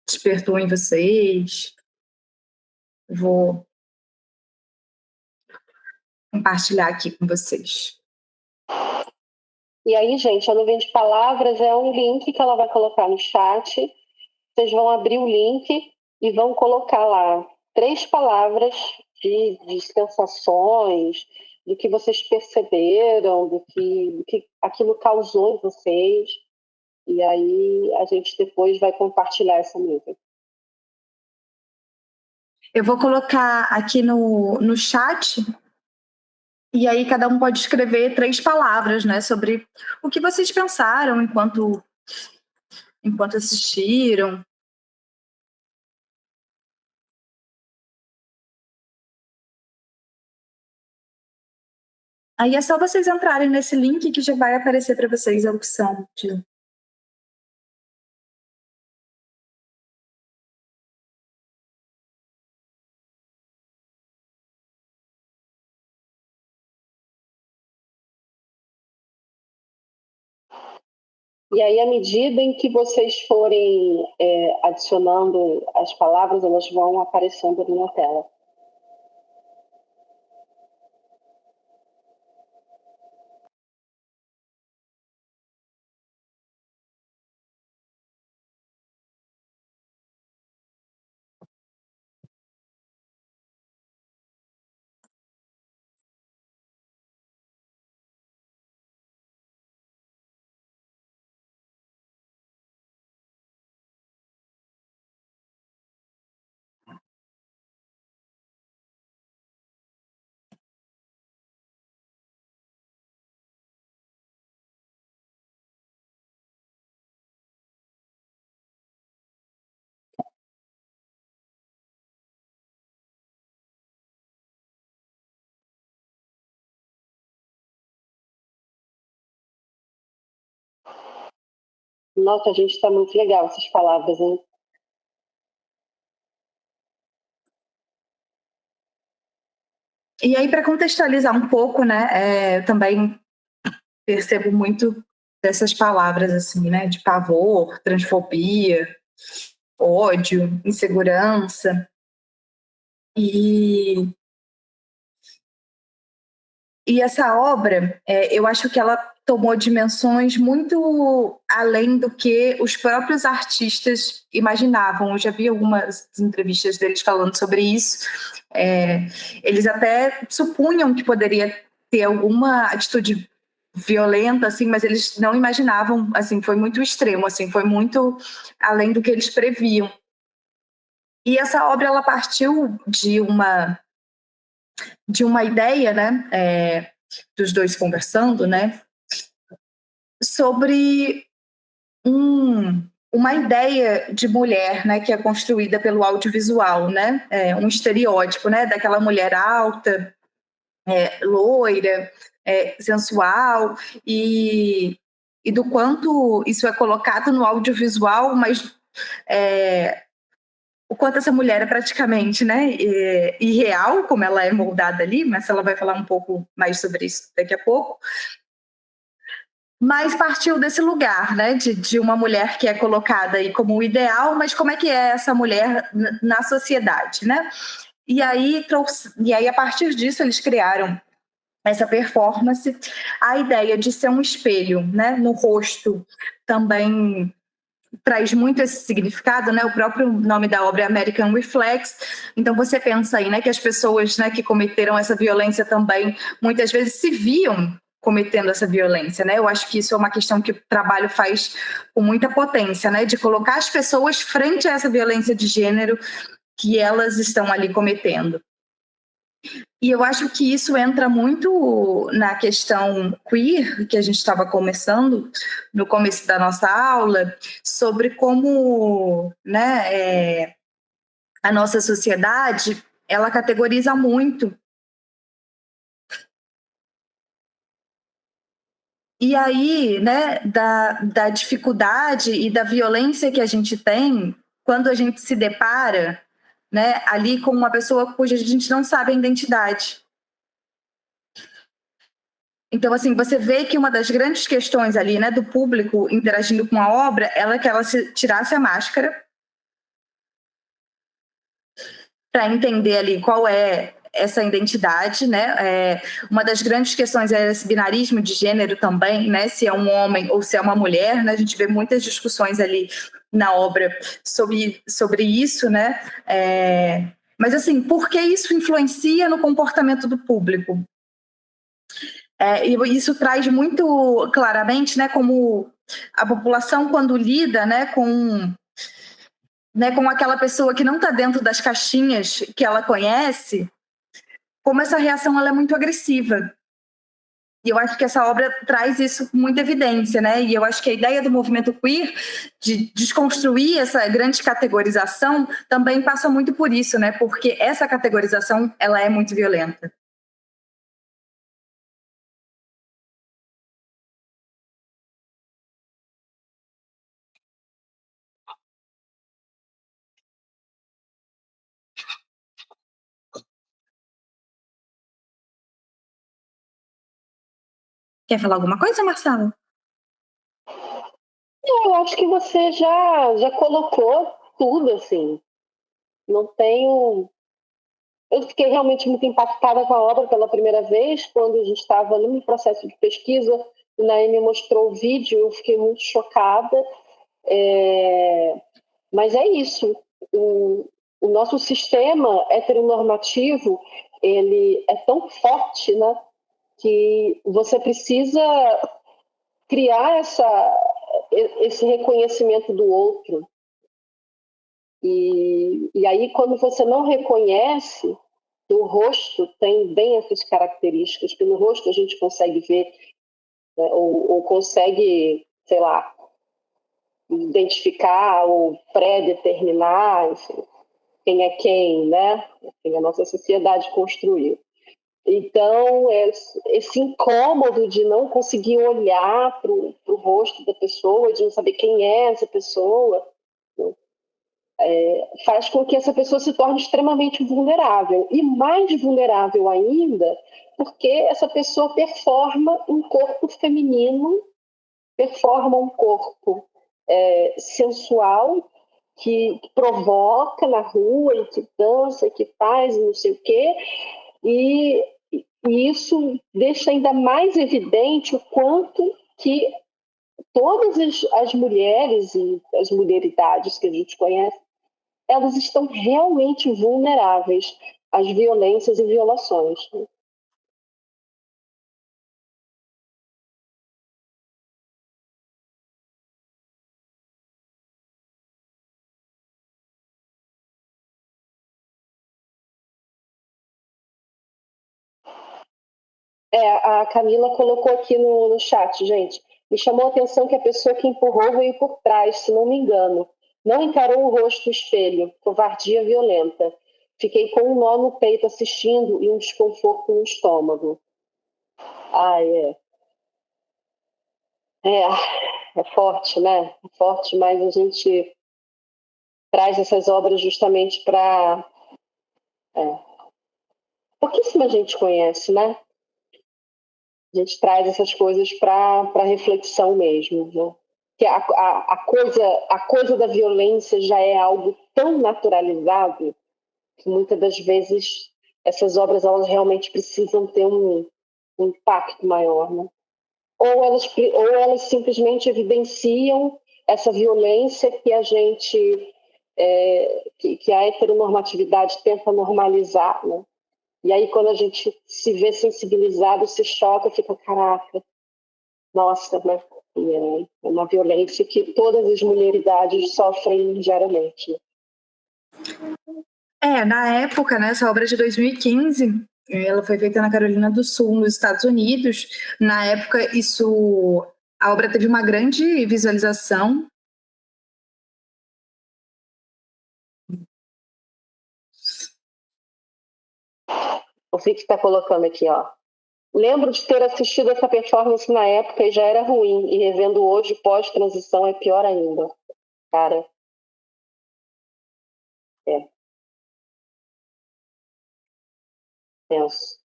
despertou em vocês. Vou compartilhar aqui com vocês. E aí, gente, a nuvem de palavras é um link que ela vai colocar no chat. Vocês vão abrir o link e vão colocar lá 3 palavras de sensações, do que vocês perceberam, do que aquilo causou em vocês. E aí a gente depois vai compartilhar essa música. Eu vou colocar aqui no chat, e aí cada um pode escrever 3 palavras, né, sobre o que vocês pensaram enquanto assistiram. Aí é só vocês entrarem nesse link que já vai aparecer para vocês a opção de... E aí, à medida em que vocês forem adicionando as palavras, elas vão aparecendo ali na tela. Nossa, gente, está muito legal essas palavras, hein? E aí, para contextualizar um pouco, né, eu também percebo muito dessas palavras, assim, né, de pavor, transfobia, ódio, insegurança. E essa obra, eu acho que ela tomou dimensões muito além do que os próprios artistas imaginavam. Eu já vi algumas entrevistas deles falando sobre isso. Eles até supunham que poderia ter alguma atitude violenta, assim, mas eles não imaginavam, assim, foi muito extremo, assim, foi muito além do que eles previam. E essa obra, ela partiu de uma ideia, né, dos dois conversando, né, sobre uma ideia de mulher, né, que é construída pelo audiovisual, né, um estereótipo, né, daquela mulher alta, loira, sensual, e do quanto isso é colocado no audiovisual, mas o quanto essa mulher é praticamente, né, irreal, como ela é moldada ali, mas ela vai falar um pouco mais sobre isso daqui a pouco. Mas partiu desse lugar, né, de uma mulher que é colocada aí como o ideal, mas como é que é essa mulher na sociedade, né? E aí, a partir disso, eles criaram essa performance, a ideia de ser um espelho, né, no rosto também traz muito esse significado, né? O próprio nome da obra é American Reflex. Então você pensa aí, né, que as pessoas, né, que cometeram essa violência também muitas vezes se viam cometendo essa violência, né? Eu acho que isso é uma questão que o trabalho faz com muita potência, né, de colocar as pessoas frente a essa violência de gênero que elas estão ali cometendo. E eu acho que isso entra muito na questão queer, que a gente estava conversando no começo da nossa aula, sobre como, né, a nossa sociedade, ela categoriza muito. E aí, né, da dificuldade e da violência que a gente tem quando a gente se depara, né, ali com uma pessoa cuja a gente não sabe a identidade. Então, assim, você vê que uma das grandes questões ali, né, do público interagindo com a obra, é que ela tirasse a máscara para entender ali qual é essa identidade, né? Uma das grandes questões é esse binarismo de gênero também, né? Se é um homem ou se é uma mulher, né? A gente vê muitas discussões ali na obra sobre isso, né? Mas, assim, por que isso influencia no comportamento do público? E isso traz muito claramente, né, como a população, quando lida, né, com aquela pessoa que não está dentro das caixinhas que ela conhece, como essa reação ela é muito agressiva. E eu acho que essa obra traz isso com muita evidência, né? E eu acho que a ideia do movimento queer, de desconstruir essa grande categorização, também passa muito por isso, né? Porque essa categorização, ela é muito violenta. Quer falar alguma coisa, Marcelo? Eu acho que você já colocou tudo, assim. Não tenho. Eu fiquei realmente muito impactada com a obra pela primeira vez, quando a gente estava no processo de pesquisa, o Naim me mostrou o vídeo, eu fiquei muito chocada. Mas é isso. O nosso sistema heteronormativo, ele é tão forte, né, que você precisa criar esse reconhecimento do outro. E aí, quando você não reconhece, o rosto tem bem essas características, que no rosto a gente consegue ver, né, ou consegue, sei lá, identificar ou pré-determinar, enfim, quem é quem, né? Quem a nossa sociedade construiu. Então, esse incômodo de não conseguir olhar para o rosto da pessoa, de não saber quem é essa pessoa, né, faz com que essa pessoa se torne extremamente vulnerável. E mais vulnerável ainda, porque essa pessoa performa um corpo feminino, performa um corpo sensual, que provoca na rua, e que dança, que faz, não sei o quê, e isso deixa ainda mais evidente o quanto que todas as mulheres e as mulheridades que a gente conhece, elas estão realmente vulneráveis às violências e violações. A Camila colocou aqui no chat, gente. Me chamou a atenção que a pessoa que empurrou veio por trás, se não me engano. Não encarou o rosto no espelho. Covardia violenta. Fiquei com um nó no peito assistindo e um desconforto no estômago. É forte, né? É forte, mas a gente traz essas obras justamente para... pouquíssima gente conhece, né? A gente traz essas coisas para reflexão mesmo, né? Que a coisa da violência já é algo tão naturalizado que muitas das vezes essas obras elas realmente precisam ter um impacto maior, né? Ou elas simplesmente evidenciam essa violência que a gente que a heteronormatividade tenta normalizar, né? E aí quando a gente se vê sensibilizado, se choca, fica, caraca, nossa, né? É uma violência que todas as mulheridades sofrem diariamente. Na época, né, essa obra é de 2015, ela foi feita na Carolina do Sul, nos Estados Unidos. Na época, a obra teve uma grande visualização. O Fique está colocando aqui, ó. Lembro de ter assistido essa performance na época e já era ruim, e revendo hoje, pós-transição, é pior ainda. Cara, penso.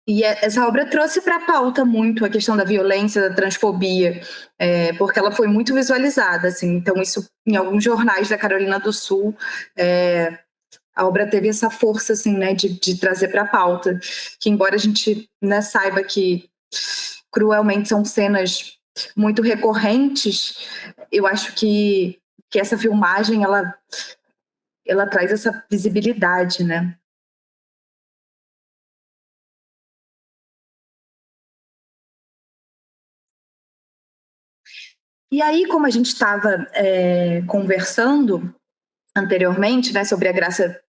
E essa obra trouxe para a pauta muito a questão da violência, da transfobia, porque ela foi muito visualizada, assim. Então, isso em alguns jornais da Carolina do Sul, a obra teve essa força, assim, né, de trazer para a pauta, que embora a gente, né, saiba que cruelmente são cenas muito recorrentes, eu acho que essa filmagem, ela traz essa visibilidade, né? E aí, como a gente estava conversando anteriormente, né, sobre a Graça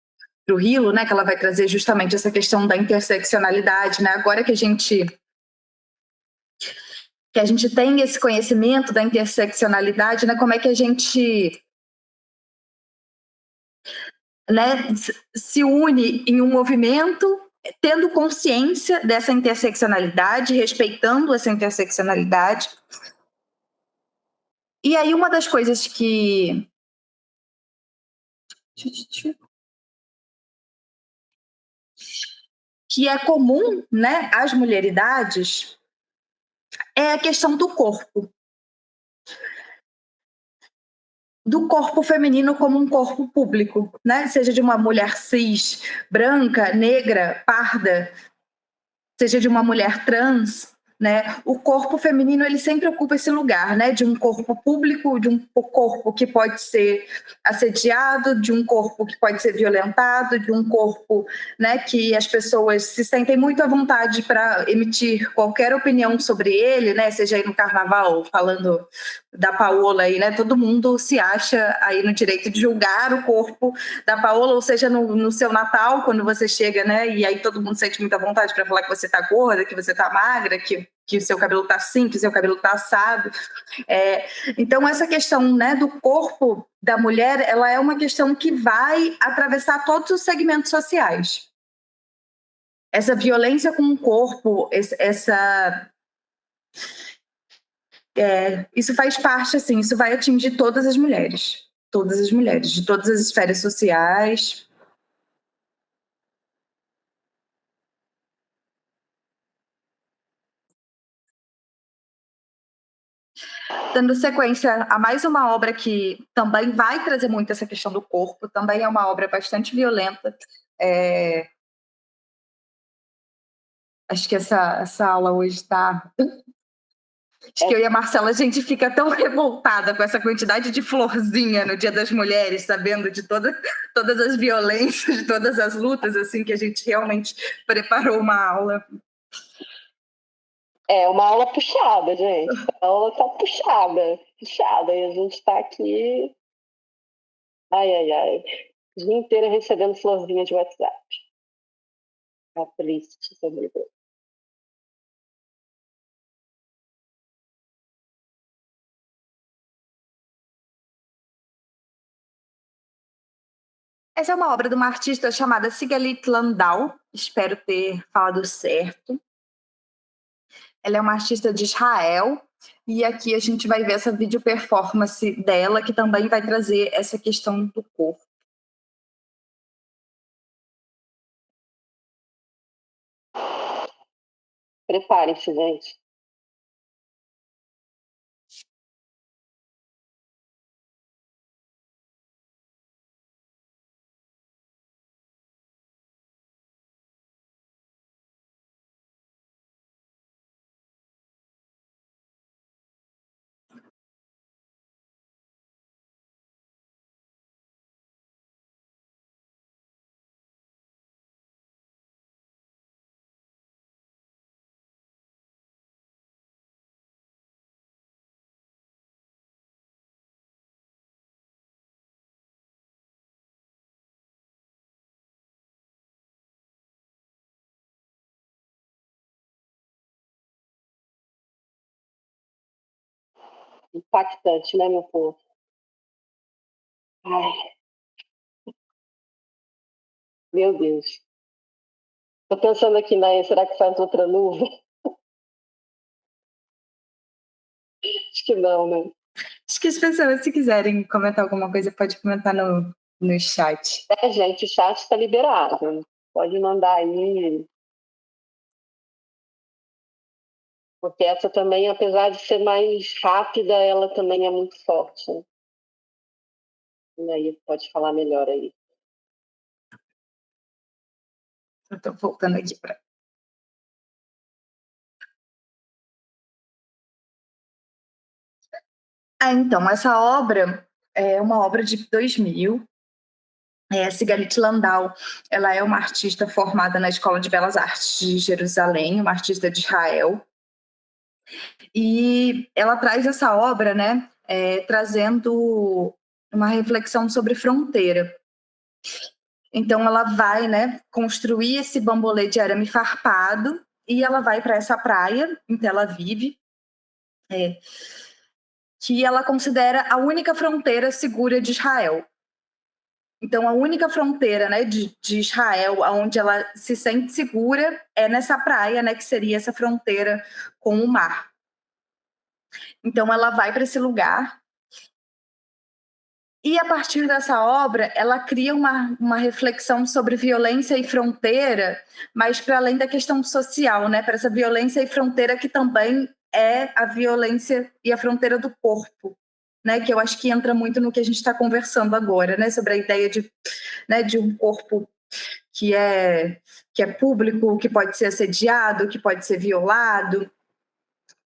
Trujillo, né, que ela vai trazer justamente essa questão da interseccionalidade, né, agora que a gente tem esse conhecimento da interseccionalidade, né, como é que a gente, né, se une em um movimento tendo consciência dessa interseccionalidade, respeitando essa interseccionalidade. E aí uma das coisas que é comum, né, às mulheridades é a questão do corpo feminino como um corpo público, né? Seja de uma mulher cis, branca, negra, parda, seja de uma mulher trans, né? O corpo feminino ele sempre ocupa esse lugar, né? De um corpo público, de um corpo que pode ser assediado, de um corpo que pode ser violentado, de um corpo, né? Que as pessoas se sentem muito à vontade para emitir qualquer opinião sobre ele, né? Seja aí no carnaval falando da Paola aí, né? Todo mundo se acha aí no direito de julgar o corpo da Paola, ou seja, no seu Natal, quando você chega, né? E aí todo mundo sente muita vontade para falar que você tá gorda, que você tá magra, que o seu cabelo tá assim, que o seu cabelo tá assado. Então, essa questão, né, do corpo da mulher, ela é uma questão que vai atravessar todos os segmentos sociais. Essa violência com o corpo, isso faz parte, assim, isso vai atingir todas as mulheres, de todas as esferas sociais. Dando sequência a mais uma obra que também vai trazer muito essa questão do corpo, também é uma obra bastante violenta. Acho que essa aula hoje está... Acho que eu e a Marcela, a gente fica tão revoltada com essa quantidade de florzinha no Dia das Mulheres, sabendo de todas as violências, de todas as lutas, assim, que a gente realmente preparou uma aula. É uma aula puxada, gente. A aula tá puxada. E a gente tá aqui... Ai. O dia inteiro recebendo florzinha de WhatsApp. Tá triste sobre isso. Essa é uma obra de uma artista chamada Sigalit Landau, espero ter falado certo. Ela é uma artista de Israel, e aqui a gente vai ver essa vídeo performance dela, que também vai trazer essa questão do corpo. Preparem-se, gente. Impactante, né, meu povo? Ai, meu Deus. Tô pensando aqui, né? Será que faz outra nuvem? Acho que não, né? Acho que as pessoas, se quiserem comentar alguma coisa, pode comentar no chat. Gente, o chat está liberado. Pode mandar aí. Porque essa também, apesar de ser mais rápida, ela também é muito forte. Né? E aí, pode falar melhor aí. Eu estou voltando aqui para... Então, essa obra é uma obra de 2000. Sigalit Landau, ela é uma artista formada na Escola de Belas Artes de Jerusalém, uma artista de Israel. E ela traz essa obra, né, trazendo uma reflexão sobre fronteira. Então ela vai, né, construir esse bambolê de arame farpado e ela vai para essa praia em Tel Aviv, que ela considera a única fronteira segura de Israel. Então, a única fronteira, né, de Israel, onde ela se sente segura, é nessa praia, né, que seria essa fronteira com o mar. Então, ela vai para esse lugar e, a partir dessa obra, ela cria uma reflexão sobre violência e fronteira, mas para além da questão social, né, para essa violência e fronteira que também é a violência e a fronteira do corpo. Né, que eu acho que entra muito no que a gente está conversando agora, né, sobre a ideia de, né, de um corpo que é público, que pode ser assediado, que pode ser violado.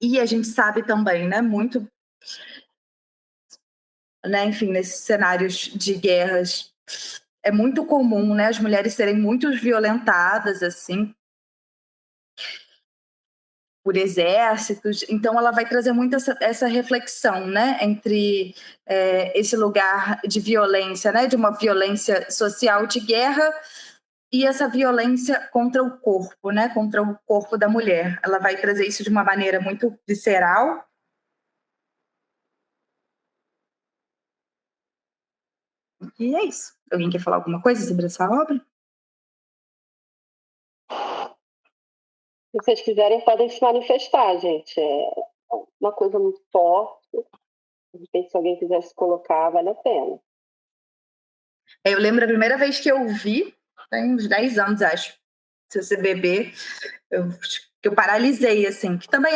E a gente sabe também, né, muito, né, enfim, nesses cenários de guerras, é muito comum, né, as mulheres serem muito violentadas, assim, por exércitos. Então ela vai trazer muito essa reflexão, né, entre esse lugar de violência, né, de uma violência social de guerra e essa violência contra o corpo, né, contra o corpo da mulher. Ela vai trazer isso de uma maneira muito visceral. E é isso. Alguém quer falar alguma coisa sobre essa obra? Se vocês quiserem, podem se manifestar, gente. É uma coisa muito forte. De repente, se alguém quiser se colocar, vale a pena. Eu lembro a primeira vez que eu vi, tem uns 10 anos, acho, CCBB, eu paralisei, assim, que também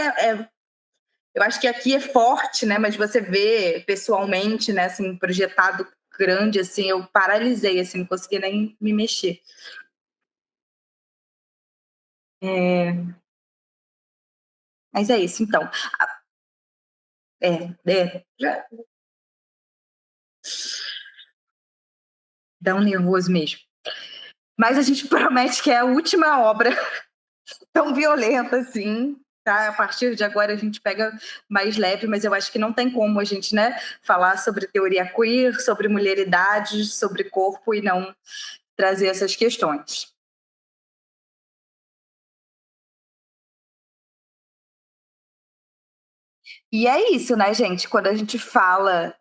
eu acho que aqui é forte, né, mas você vê pessoalmente, né, assim, projetado grande, assim, eu paralisei, assim, não consegui nem me mexer. Mas é isso, então. Já dá um nervoso mesmo. Mas a gente promete que é a última obra tão violenta assim, tá? A partir de agora a gente pega mais leve, mas eu acho que não tem como a gente, né, falar sobre teoria queer, sobre mulheridade, sobre corpo e não trazer essas questões. E é isso, né, gente? Quando a gente fala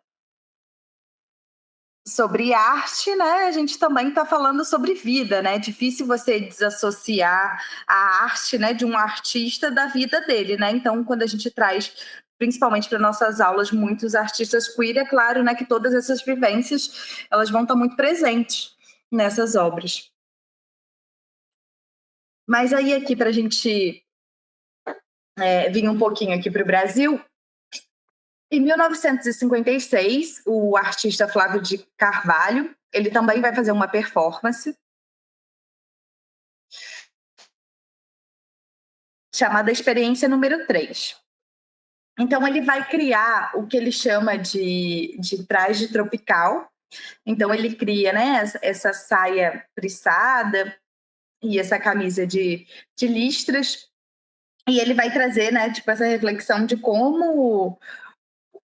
sobre arte, né, a gente também está falando sobre vida, né? É difícil você desassociar a arte, né, de um artista da vida dele, né? Então, quando a gente traz, principalmente para nossas aulas, muitos artistas queer, é claro, né, que todas essas vivências elas vão estar muito presentes nessas obras. Mas aí aqui para a gente vir um pouquinho aqui para o Brasil. Em 1956, o artista Flávio de Carvalho, ele também vai fazer uma performance chamada Experiência número 3. Então, ele vai criar o que ele chama de traje tropical. Então, ele cria, né, essa saia plissada e essa camisa de listras. E ele vai trazer, né, tipo, essa reflexão de como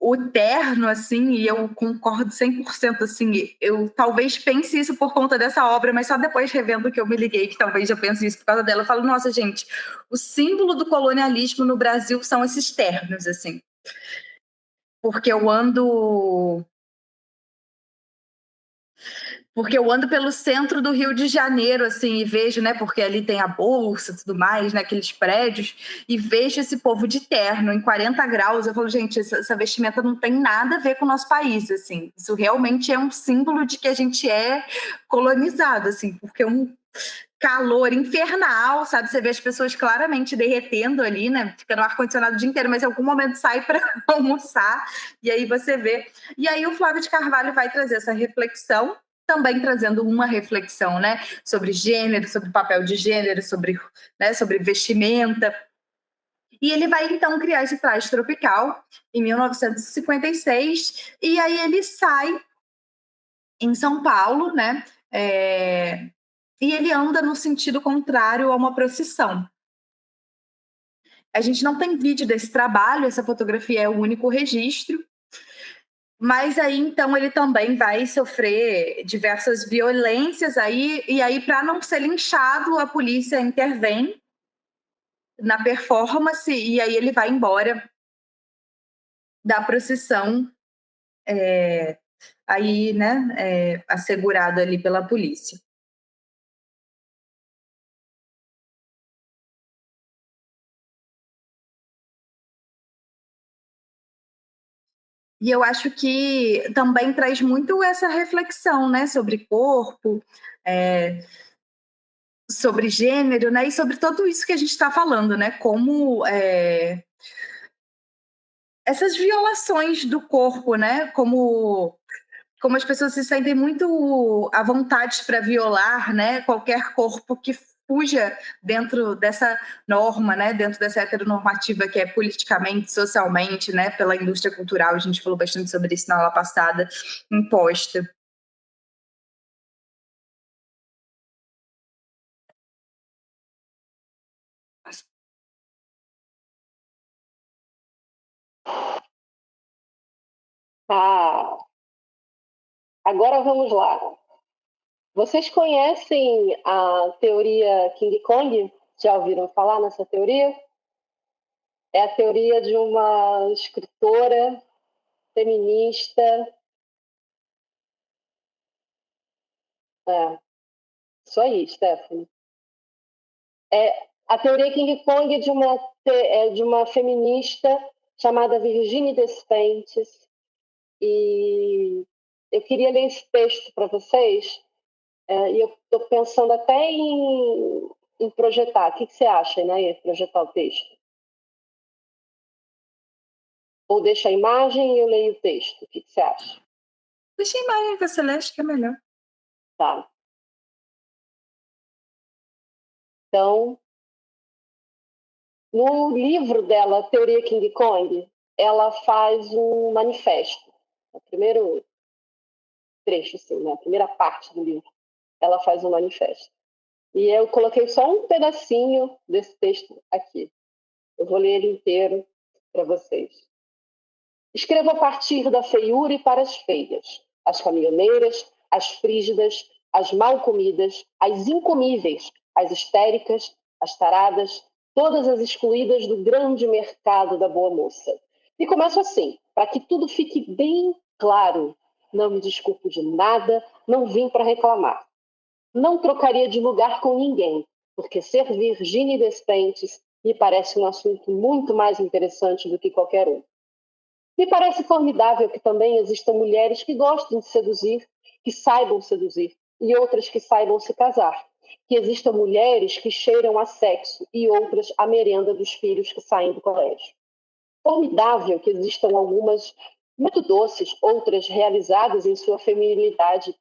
o terno, assim, e eu concordo 100%, assim, eu talvez pense isso por conta dessa obra, mas só depois revendo que eu me liguei, que talvez eu pense isso por causa dela, eu falo, nossa, gente, o símbolo do colonialismo no Brasil são esses ternos, assim, porque eu ando pelo centro do Rio de Janeiro, assim, e vejo, né, porque ali tem a Bolsa e tudo mais, né, aqueles prédios, e vejo esse povo de terno em 40 graus, eu falo, gente, essa vestimenta não tem nada a ver com o nosso país, assim, isso realmente é um símbolo de que a gente é colonizado, assim, porque é um calor infernal, sabe, você vê as pessoas claramente derretendo ali, né, fica no ar-condicionado o dia inteiro, mas em algum momento sai para almoçar, e aí você vê, e aí o Flávio de Carvalho vai trazer essa reflexão, também trazendo uma reflexão, né, sobre gênero, sobre papel de gênero, sobre, né, sobre vestimenta. E ele vai então criar esse traje tropical em 1956, e aí ele sai em São Paulo, né, e ele anda no sentido contrário a uma procissão. A gente não tem vídeo desse trabalho, essa fotografia é o único registro. Mas aí, então, ele também vai sofrer diversas violências aí, e aí, para não ser linchado, a polícia intervém na performance, e aí ele vai embora da procissão, aí, né, assegurado ali pela polícia. E eu acho que também traz muito essa reflexão, né, sobre corpo, sobre gênero, né, e sobre tudo isso que a gente está falando, né, como essas violações do corpo, né, como as pessoas se sentem muito à vontade para violar, né, qualquer corpo que fuja dentro dessa norma, né, dentro dessa heteronormativa que é politicamente, socialmente, né, pela indústria cultural, a gente falou bastante sobre isso na aula passada, imposta. Ah, agora vamos lá. Vocês conhecem a teoria King Kong? Já ouviram falar nessa teoria? É a teoria de uma escritora feminista. Isso aí, Stephanie. A teoria King Kong é de uma feminista chamada Virginie Despentes. E eu queria ler esse texto para vocês. E eu estou pensando até em projetar. O que você acha, né? Projetar o texto? Ou deixa a imagem e eu leio o texto? O que você acha? Deixa a imagem que você lê, acho que é melhor. Tá. Então, no livro dela, Teoria King Kong, ela faz um manifesto. O primeiro trecho, assim, né? A primeira parte do livro, ela faz um manifesto. E eu coloquei só um pedacinho desse texto aqui. Eu vou ler ele inteiro para vocês. Escrevo a partir da feiura e para as feias, as caminhoneiras, as frígidas, as mal comidas, as incomíveis, as histéricas, as taradas, todas as excluídas do grande mercado da boa moça. E começo assim, para que tudo fique bem claro. Não me desculpo de nada, não vim para reclamar. Não trocaria de lugar com ninguém, porque ser Virginie Despentes me parece um assunto muito mais interessante do que qualquer um. Me parece formidável que também existam mulheres que gostem de seduzir, que saibam seduzir, e outras que saibam se casar. Que existam mulheres que cheiram a sexo e outras a merenda dos filhos que saem do colégio. Formidável que existam algumas muito doces, outras realizadas em sua feminilidade,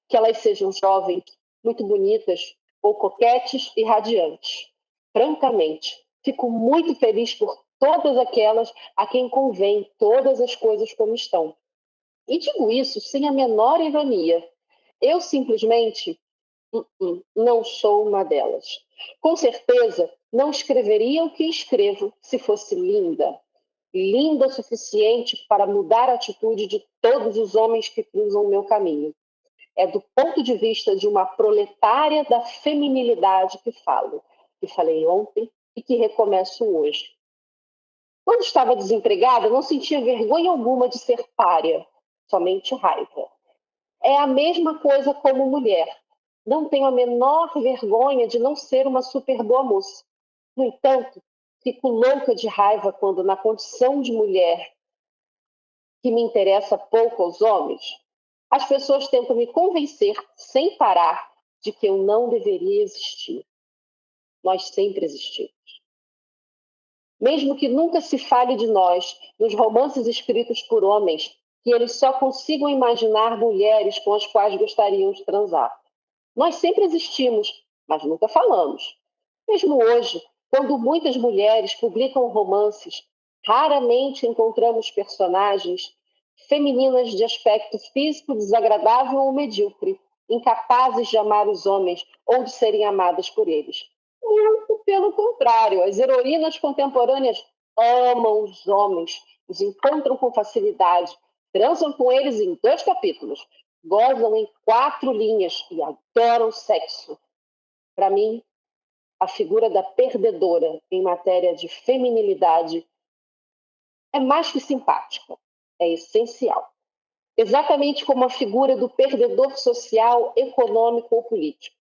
que elas sejam jovens, muito bonitas, ou coquetes e radiantes. Francamente, fico muito feliz por todas aquelas a quem convém todas as coisas como estão. E digo isso sem a menor ironia. Eu simplesmente não sou uma delas. Com certeza, não escreveria o que escrevo se fosse linda. Linda o suficiente para mudar a atitude de todos os homens que cruzam o meu caminho. É do ponto de vista de uma proletária da feminilidade que falo, que falei ontem e que recomeço hoje. Quando estava desempregada, não sentia vergonha alguma de ser pária, somente raiva. É a mesma coisa como mulher. Não tenho a menor vergonha de não ser uma super boa moça. No entanto, fico louca de raiva quando, na condição de mulher que me interessa pouco aos homens, as pessoas tentam me convencer, sem parar, de que eu não deveria existir. Nós sempre existimos. Mesmo que nunca se fale de nós nos romances escritos por homens, que eles só consigam imaginar mulheres com as quais gostariam de transar. Nós sempre existimos, mas nunca falamos. Mesmo hoje, quando muitas mulheres publicam romances, raramente encontramos personagens femininas de aspecto físico desagradável ou medíocre, incapazes de amar os homens ou de serem amadas por eles. Muito pelo contrário, as heroínas contemporâneas amam os homens, os encontram com facilidade, transam com eles em 2 capítulos, gozam em 4 linhas e adoram sexo. Para mim, a figura da perdedora em matéria de feminilidade é mais que simpática, é essencial. Exatamente como a figura do perdedor social, econômico ou político.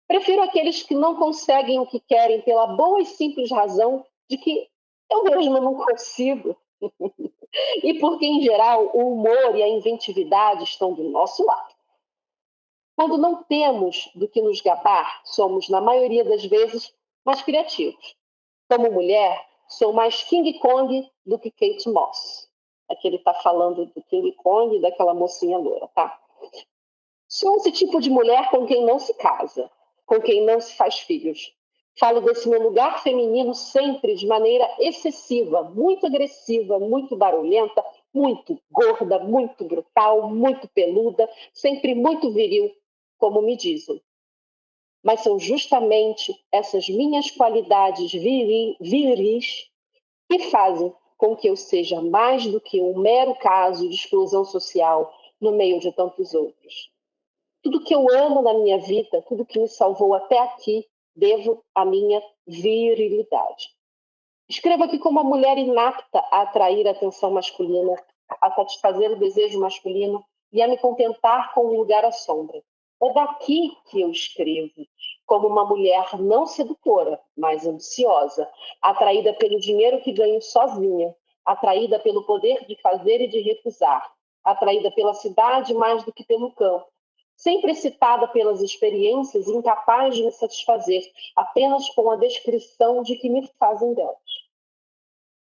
Prefiro aqueles que não conseguem o que querem pela boa e simples razão de que eu mesma não consigo. E porque, em geral, o humor e a inventividade estão do nosso lado. Quando não temos do que nos gabar, somos, na maioria das vezes, mais criativos. Como mulher, sou mais King Kong do que Kate Moss. Aqui ele está falando do King Kong e daquela mocinha loura, tá? Sou esse tipo de mulher com quem não se casa, com quem não se faz filhos. Falo desse meu lugar feminino sempre de maneira excessiva, muito agressiva, muito barulhenta, muito gorda, muito brutal, muito peluda, sempre muito viril, como me dizem. Mas são justamente essas minhas qualidades viris que fazem com que eu seja mais do que um mero caso de exclusão social no meio de tantos outros. Tudo que eu amo na minha vida, tudo que me salvou até aqui, devo à minha virilidade. Escrevo aqui como uma mulher inapta a atrair a atenção masculina, a satisfazer o desejo masculino e a me contentar com um lugar à sombra. É daqui que eu escrevo, como uma mulher não sedutora, mas ambiciosa, atraída pelo dinheiro que ganho sozinha, atraída pelo poder de fazer e de recusar, atraída pela cidade mais do que pelo campo, sempre excitada pelas experiências e incapaz de me satisfazer apenas com a descrição de que me fazem delas.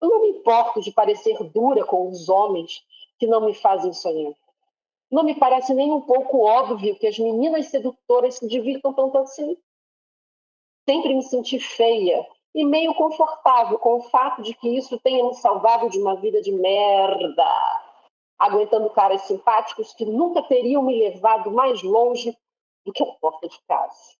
Eu não me importo de parecer dura com os homens que não me fazem sonhar. Não me parece nem um pouco óbvio que as meninas sedutoras se divirtam tanto assim. Sempre me senti feia e meio confortável com o fato de que isso tenha me salvado de uma vida de merda, aguentando caras simpáticos que nunca teriam me levado mais longe do que a porta de casa.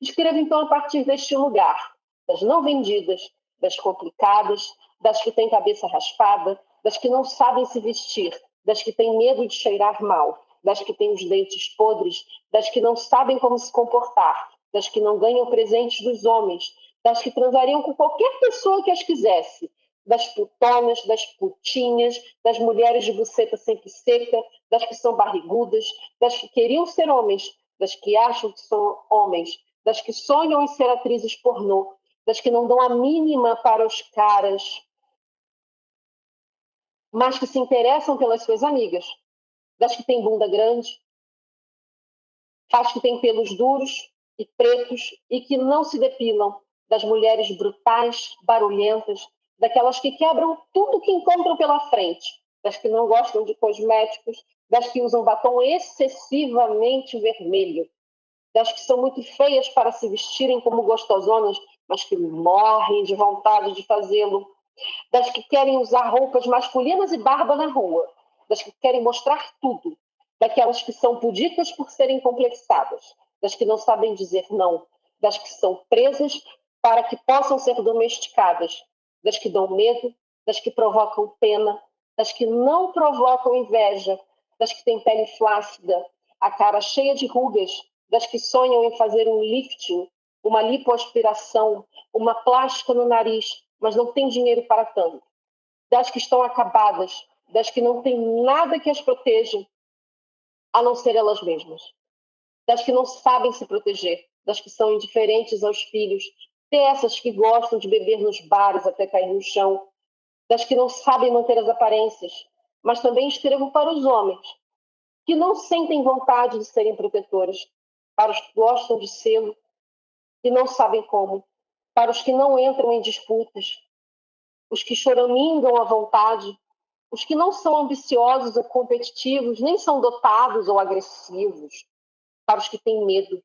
Escrevo então a partir deste lugar, das não vendidas, das complicadas, das que têm cabeça raspada, das que não sabem se vestir, das que têm medo de cheirar mal, das que têm os dentes podres, das que não sabem como se comportar, das que não ganham presentes dos homens, das que transariam com qualquer pessoa que as quisesse, das putonas, das putinhas, das mulheres de buceta sempre seca, das que são barrigudas, das que queriam ser homens, das que acham que são homens, das que sonham em ser atrizes pornô, das que não dão a mínima para os caras, mas que se interessam pelas suas amigas, das que têm bunda grande, das que têm pelos duros e pretos e que não se depilam, das mulheres brutais, barulhentas, daquelas que quebram tudo que encontram pela frente, das que não gostam de cosméticos, das que usam batom excessivamente vermelho, das que são muito feias para se vestirem como gostosonas, mas que morrem de vontade de fazê-lo, das que querem usar roupas masculinas e barba na rua, das que querem mostrar tudo, daquelas que são pudicas por serem complexadas, das que não sabem dizer não, das que são presas para que possam ser domesticadas, das que dão medo, das que provocam pena, das que não provocam inveja, das que têm pele flácida, a cara cheia de rugas, das que sonham em fazer um lifting, uma lipoaspiração, uma plástica no nariz, mas não têm dinheiro para tanto, das que estão acabadas, das que não têm nada que as proteja, a não ser elas mesmas, das que não sabem se proteger, das que são indiferentes aos filhos, dessas que gostam de beber nos bares até cair no chão, das que não sabem manter as aparências, mas também escrevo para os homens, que não sentem vontade de serem protetoras, para os que gostam de sê-lo e não sabem como, para os que não entram em disputas, os que choramingam à vontade, os que não são ambiciosos ou competitivos, nem são dotados ou agressivos, para os que têm medo,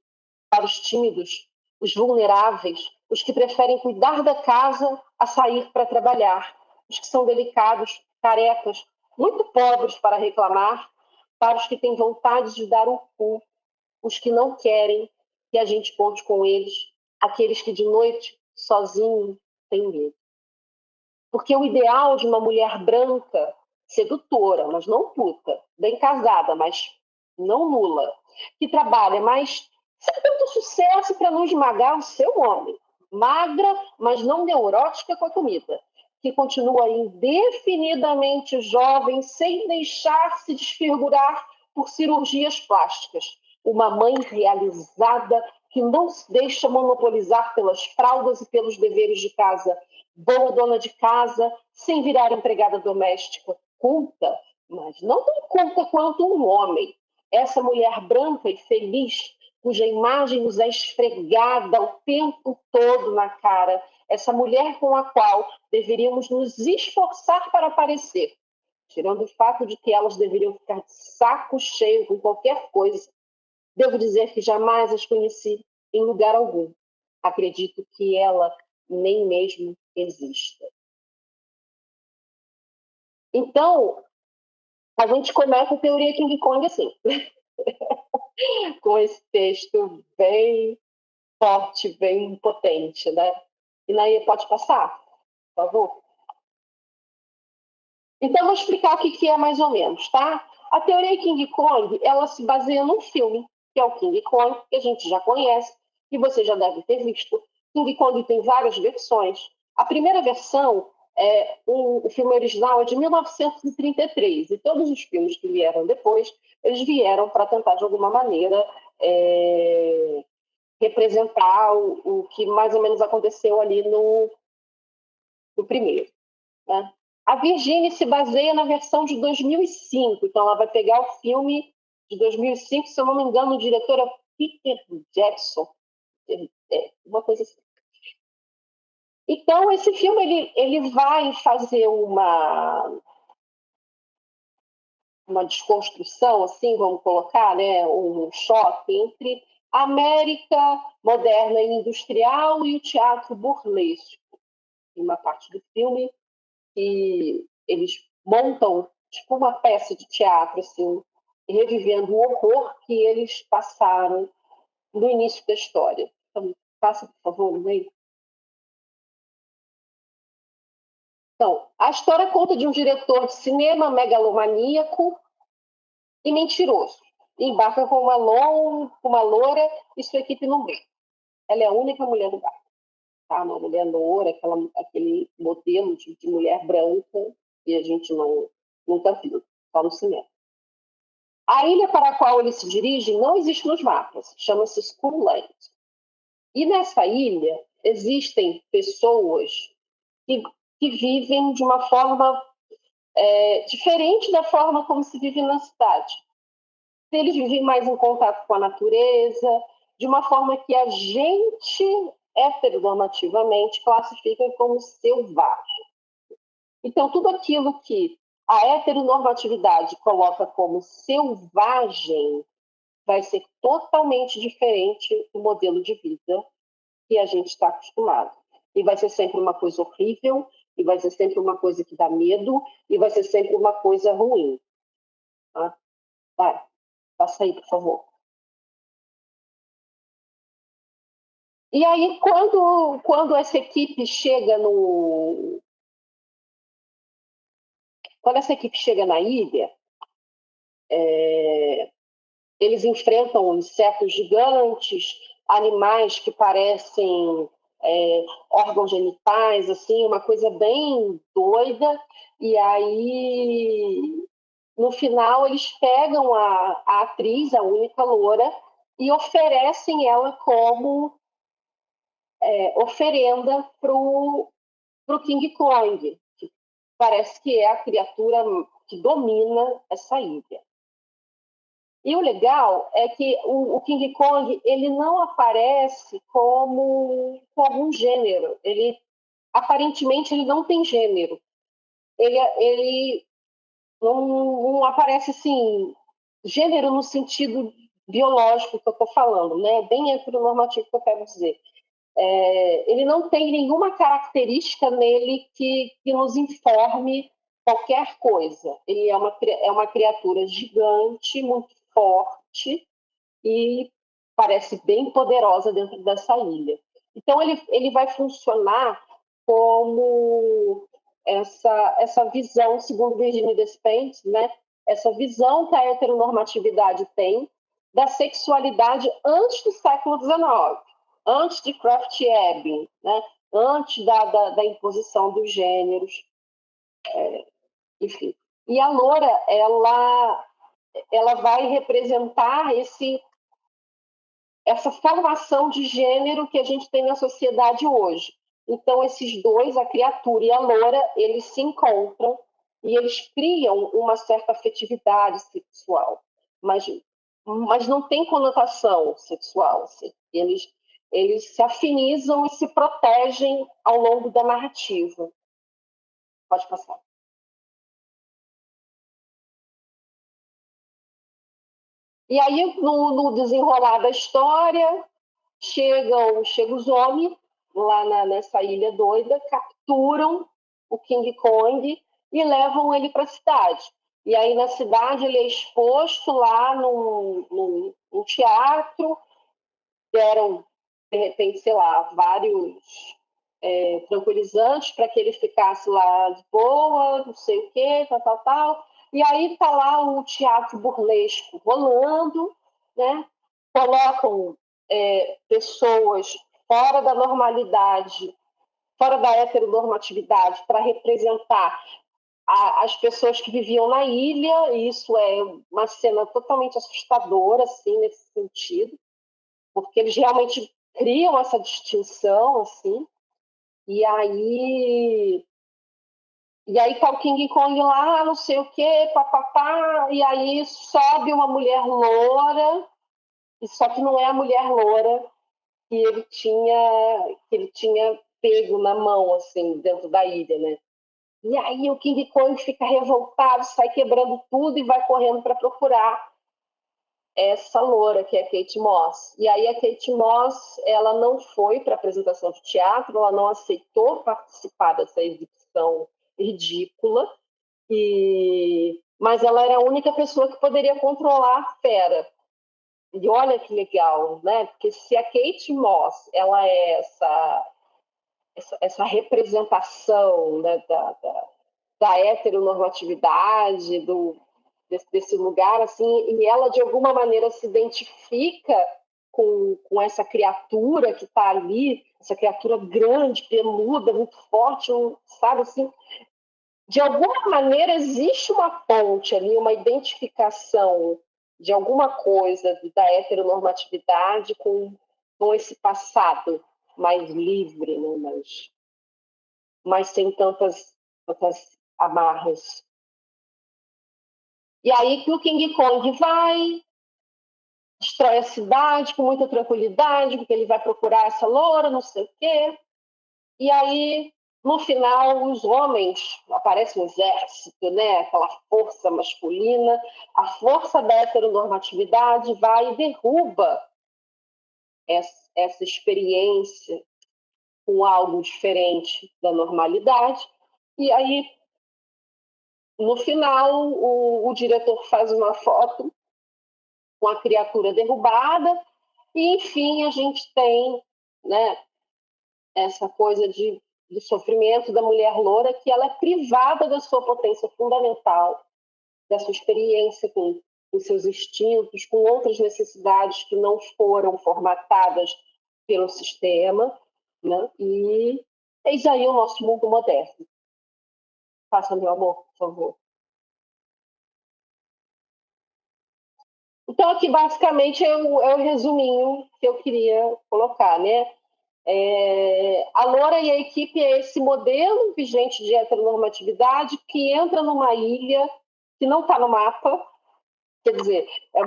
para os tímidos, os vulneráveis, os que preferem cuidar da casa a sair para trabalhar, os que são delicados, carecas, muito pobres para reclamar, para os que têm vontade de dar o cu, os que não querem que a gente conte com eles, aqueles que de noite, sozinho, têm medo. Porque o ideal de uma mulher branca, sedutora, mas não puta, bem casada, mas não nula, que trabalha, mas sem tanto sucesso para não esmagar o seu homem, magra, mas não neurótica com a comida, que continua indefinidamente jovem, sem deixar-se desfigurar por cirurgias plásticas. Uma mãe realizada que não se deixa monopolizar pelas fraldas e pelos deveres de casa, boa dona de casa, sem virar empregada doméstica, culta, mas não tão culta quanto um homem. Essa mulher branca e feliz, cuja imagem nos é esfregada o tempo todo na cara, essa mulher com a qual deveríamos nos esforçar para parecer, tirando o fato de que elas deveriam ficar de saco cheio com qualquer coisa. Devo dizer que jamais as conheci em lugar algum. Acredito que ela nem mesmo exista. Então, a gente começa a teoria King Kong assim, com esse texto bem forte, bem potente, né? E Nair, pode passar, por favor? Então, vou explicar o que é mais ou menos, tá? A teoria King Kong, ela se baseia num filme, que é o King Kong, que a gente já conhece, que você já deve ter visto. King Kong tem várias versões. A primeira versão, o filme original é de 1933, e todos os filmes que vieram depois, eles vieram para tentar, de alguma maneira, representar o que mais ou menos aconteceu ali no primeiro, né? A Virginie se baseia na versão de 2005, então ela vai pegar o filme de 2005, se eu não me engano, o diretor é Peter Jackson, uma coisa assim. Então, esse filme ele vai fazer uma desconstrução, assim, vamos colocar, né, um choque entre a América moderna e industrial e o teatro burlesco. Em uma parte do filme, que eles montam tipo uma peça de teatro, assim, revivendo o horror que eles passaram no início da história. Então, passa, por favor, no meio. Então, a história conta de um diretor de cinema megalomaníaco e mentiroso. Embarca com uma loura e sua equipe no bar. Ela é a única mulher do bar. Tá? Uma mulher loura, aquele modelo de mulher branca que a gente nunca viu, só no cinema. A ilha para a qual eles se dirigem não existe nos mapas, chama-se Skullland. E nessa ilha existem pessoas que vivem de uma forma diferente da forma como se vive na cidade. Eles vivem mais em contato com a natureza, de uma forma que a gente, heteronormativamente, classifica como selvagem. Então, tudo aquilo que a heteronormatividade coloca como selvagem vai ser totalmente diferente do modelo de vida que a gente está acostumado. E vai ser sempre uma coisa horrível, e vai ser sempre uma coisa que dá medo, e vai ser sempre uma coisa ruim. Tá? Vai, passa aí, por favor. E aí, quando essa equipe chega Quando essa equipe chega na ilha, eles enfrentam insetos gigantes, animais que parecem órgãos genitais, assim, uma coisa bem doida. E aí, no final, eles pegam a atriz, a única loura, e oferecem ela como oferenda para o King Kong, que parece que é a criatura que domina essa ilha. E o legal é que o King Kong ele não aparece como um gênero. Aparentemente, ele não tem gênero. Ele não aparece assim, gênero no sentido biológico que eu estou falando, né? Bem heteronormativo que eu quero dizer. Ele não tem nenhuma característica nele que nos informe qualquer coisa. Ele é uma criatura gigante, muito forte e parece bem poderosa dentro dessa ilha. Então, ele vai funcionar como essa visão, segundo Virginia Despentes, né? Essa visão que a heteronormatividade tem da sexualidade antes do século XIX, antes de Krafft-Ebing, né? Antes da imposição dos gêneros, enfim. E a loura, ela vai representar essa formação de gênero que a gente tem na sociedade hoje. Então, esses dois, a criatura e a loura, eles se encontram e eles criam uma certa afetividade sexual, mas não tem conotação sexual. Assim. Eles se afinizam e se protegem ao longo da narrativa. Pode passar. E aí, no desenrolar da história, chegam os homens lá nessa ilha doida, capturam o King Kong e levam ele para a cidade. E aí, na cidade, ele é exposto lá num teatro, deram, de repente, sei lá, vários tranquilizantes para que ele ficasse lá de boa, não sei o quê, tal. E aí está lá o teatro burlesco rolando, né? Colocam pessoas fora da normalidade, fora da heteronormatividade, para representar as pessoas que viviam na ilha, e isso é uma cena totalmente assustadora, assim, nesse sentido, porque eles realmente criam essa distinção, assim, e aí tá o King Kong lá, não sei o quê, papapá, e aí sobe uma mulher loura, só que não é a mulher loura que ele tinha pego na mão, assim, dentro da ilha, né? E aí o King Kong fica revoltado, sai quebrando tudo e vai correndo para procurar essa loura, que é a Kate Moss. E aí a Kate Moss, ela não foi para a apresentação de teatro, ela não aceitou participar dessa exibição ridícula, mas ela era a única pessoa que poderia controlar a fera. E olha que legal, né? Porque se a Kate Moss ela é essa representação, né, da heteronormatividade, desse lugar, assim, e ela de alguma maneira se identifica com essa criatura que está ali, essa criatura grande, peluda, muito forte, sabe assim? De alguma maneira existe uma ponte ali, uma identificação de alguma coisa da heteronormatividade com esse passado mais livre, né? mas sem tantas amarras. E aí que o King Kong vai, destrói a cidade com muita tranquilidade, porque ele vai procurar essa loura, não sei o quê. E aí, no final, os homens, aparece um exército, né? Aquela força masculina, a força da heteronormatividade vai e derruba essa experiência com algo diferente da normalidade. E aí, no final, o diretor faz uma foto com a criatura derrubada e, enfim, a gente tem, né, essa coisa do sofrimento da mulher loura, que ela é privada da sua potência fundamental, da sua experiência com seus instintos, com outras necessidades que não foram formatadas pelo sistema, né? E eis aí o nosso mundo moderno. Faça, meu amor, por favor. Então, aqui, basicamente, é o resuminho que eu queria colocar, né? A Loura e a equipe é esse modelo vigente de heteronormatividade que entra numa ilha que não está no mapa, quer dizer, é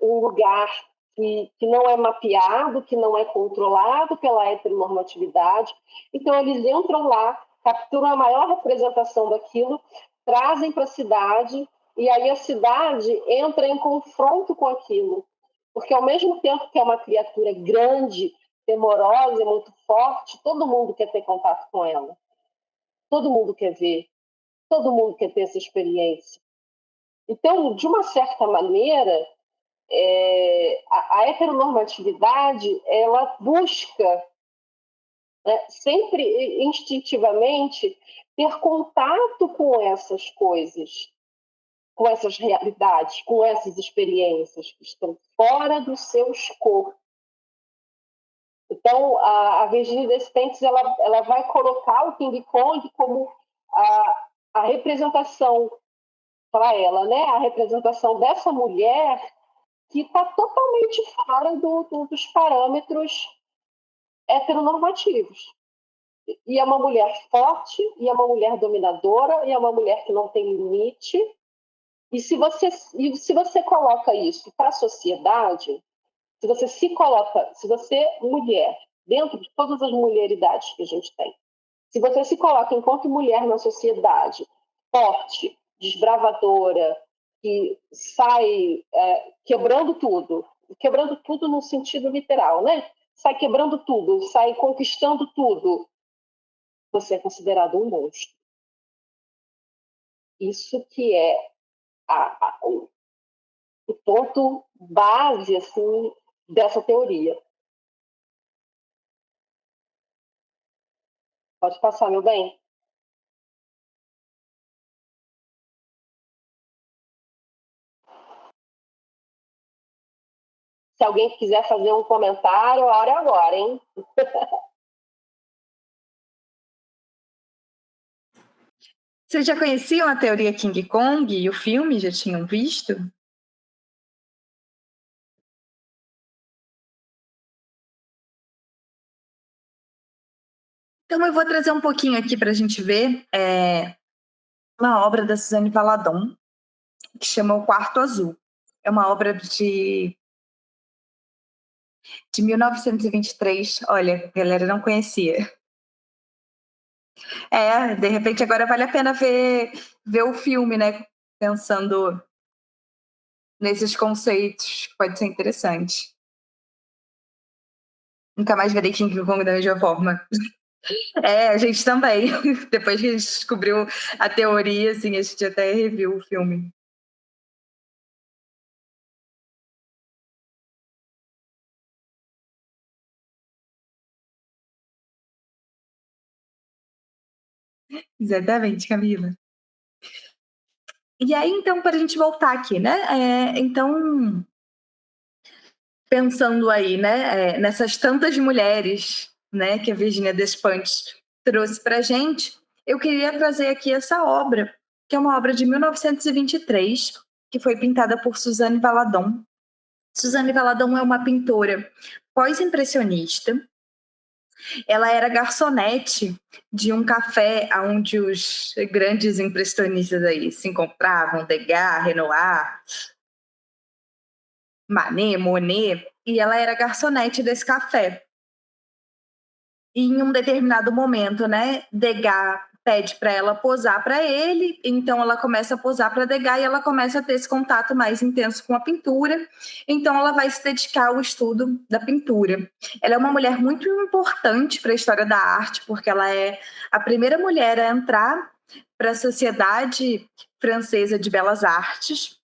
um lugar que não é mapeado, que não é controlado pela heteronormatividade. Então, eles entram lá, capturam a maior representação daquilo, trazem para a cidade, e aí a cidade entra em confronto com aquilo. Porque, ao mesmo tempo que é uma criatura grande, temorosa, muito forte, todo mundo quer ter contato com ela. Todo mundo quer ver. Todo mundo quer ter essa experiência. Então, de uma certa maneira, a heteronormatividade ela busca né? Sempre instintivamente ter contato com essas coisas, com essas realidades, com essas experiências que estão fora do seu escopo. Então, a Virginia Despentes ela vai colocar o King Kong como a representação para ela, né? A representação dessa mulher que está totalmente fora dos parâmetros heteronormativos. E é uma mulher forte, e é uma mulher dominadora, e é uma mulher que não tem limite. E se você coloca isso para a sociedade, se você se coloca, se você, mulher, dentro de todas as mulheridades que a gente tem, se você se coloca enquanto mulher na sociedade, forte, desbravadora, que sai quebrando tudo no sentido literal, né? Sai quebrando tudo, sai conquistando tudo, você é considerado um monstro. Isso que é o ponto base assim, dessa teoria. Pode passar, meu bem. Se alguém quiser fazer um comentário, a hora é agora, hein? Vocês já conheciam a teoria King Kong e o filme? Já tinham visto? Então eu vou trazer um pouquinho aqui para a gente ver uma obra da Suzane Valadon, que chama O Quarto Azul. É uma obra de 1923. Olha, a galera não conhecia. De repente agora vale a pena ver o filme, né? Pensando nesses conceitos, pode ser interessante. Nunca mais verei King Kong da mesma forma. A gente também. Depois que a gente descobriu a teoria, assim, a gente até reviu o filme. Exatamente, Camila. E aí, então, para a gente voltar aqui, né? Então, pensando aí, né? Nessas tantas mulheres, né? Que a Virginia Despentes trouxe para a gente, eu queria trazer aqui essa obra, que é uma obra de 1923, que foi pintada por Suzane Valadon. Suzane Valadon é uma pintora pós-impressionista. Ela era garçonete de um café onde os grandes impressionistas aí se encontravam, Degas, Renoir, Manet, Monet, e ela era garçonete desse café. E em um determinado momento, né, Degas pede para ela posar para ele, então ela começa a posar para Degas e ela começa a ter esse contato mais intenso com a pintura, então ela vai se dedicar ao estudo da pintura. Ela é uma mulher muito importante para a história da arte, porque ela é a primeira mulher a entrar para a Sociedade Francesa de Belas Artes,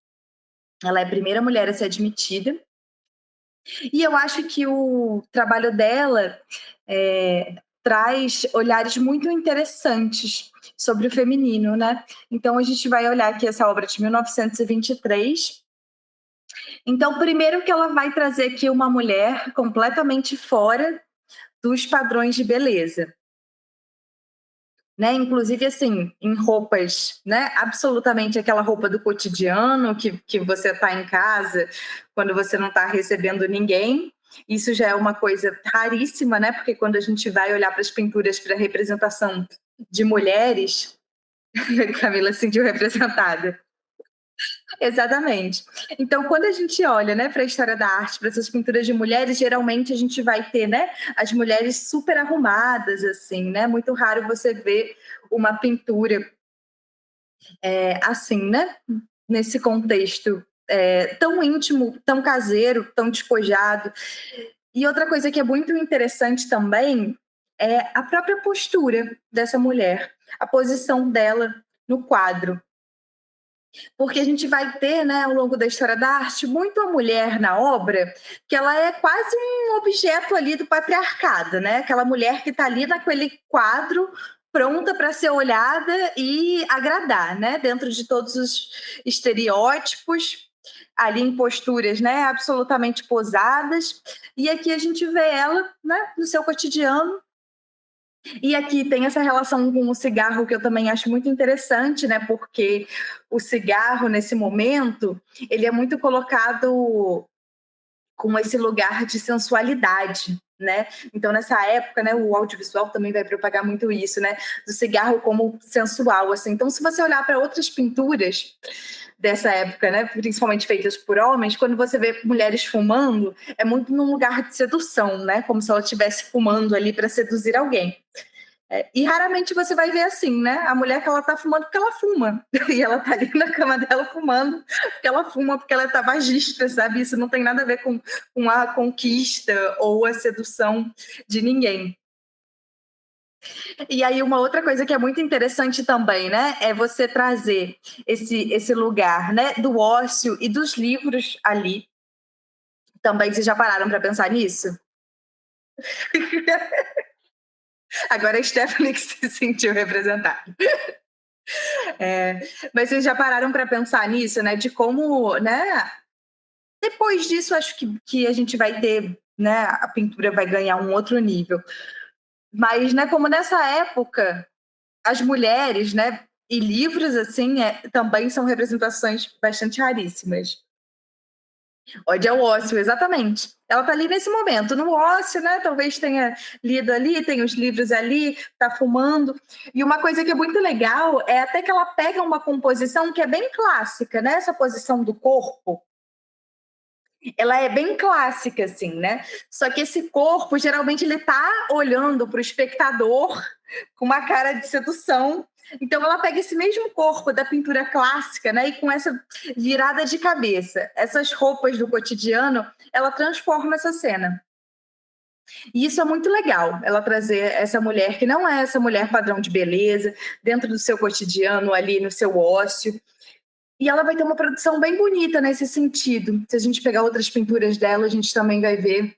ela é a primeira mulher a ser admitida, e eu acho que o trabalho dela traz olhares muito interessantes sobre o feminino, né? Então, a gente vai olhar aqui essa obra de 1923. Então, primeiro que ela vai trazer aqui uma mulher completamente fora dos padrões de beleza. Né? Inclusive, assim, em roupas, né? Absolutamente aquela roupa do cotidiano que você está em casa, quando você não está recebendo ninguém. Isso já é uma coisa raríssima, né? Porque quando a gente vai olhar para as pinturas para representação de mulheres, Camila se sentiu representada. Exatamente. Então, quando a gente olha, né, para a história da arte, para essas pinturas de mulheres, geralmente a gente vai ter, né, as mulheres super arrumadas, assim, né? Muito raro você ver uma pintura assim, né? Nesse contexto tão íntimo, tão caseiro, tão despojado. E outra coisa que é muito interessante também é a própria postura dessa mulher, a posição dela no quadro. Porque a gente vai ter, né, ao longo da história da arte, muito a mulher na obra, que ela é quase um objeto ali do patriarcado, né? Aquela mulher que está ali naquele quadro, pronta para ser olhada e agradar, né? Dentro de todos os estereótipos, ali em posturas, né, absolutamente posadas. E aqui a gente vê ela, né, no seu cotidiano. E aqui tem essa relação com o cigarro que eu também acho muito interessante, né? Porque o cigarro, nesse momento, ele é muito colocado com esse lugar de sensualidade, né? Então, nessa época, né, o audiovisual também vai propagar muito isso, né? Do cigarro como sensual, assim. Então, se você olhar para outras pinturas dessa época, né, principalmente feitas por homens, quando você vê mulheres fumando, é muito num lugar de sedução, né? Como se ela estivesse fumando ali para seduzir alguém. E raramente você vai ver assim, né? A mulher que ela tá fumando porque ela fuma. E ela tá ali na cama dela fumando porque ela fuma, porque ela é tabagista, sabe? Isso não tem nada a ver com a conquista ou a sedução de ninguém. E aí, uma outra coisa que é muito interessante também, né? É você trazer esse lugar, né? Do ócio e dos livros ali. Também, vocês já pararam para pensar nisso? Agora a Stephanie que se sentiu representada. Mas vocês já pararam para pensar nisso, né? De como, né? Depois disso, acho que a gente vai ter, né? A pintura vai ganhar um outro nível. Mas, né? Como nessa época, as mulheres, né? E livros, assim, também são representações bastante raríssimas. Ódio ao ócio, exatamente. Ela tá ali nesse momento, no ócio, né? Talvez tenha lido ali, tem os livros ali, tá fumando. E uma coisa que é muito legal é até que ela pega uma composição que é bem clássica, né? Essa posição do corpo, ela é bem clássica, assim, né? Só que esse corpo, geralmente, ele tá olhando para o espectador com uma cara de sedução. Então, ela pega esse mesmo corpo da pintura clássica, né? E com essa virada de cabeça, essas roupas do cotidiano, ela transforma essa cena. E isso é muito legal, ela trazer essa mulher que não é essa mulher padrão de beleza, dentro do seu cotidiano, ali no seu ócio. E ela vai ter uma produção bem bonita nesse sentido. Se a gente pegar outras pinturas dela, a gente também vai ver.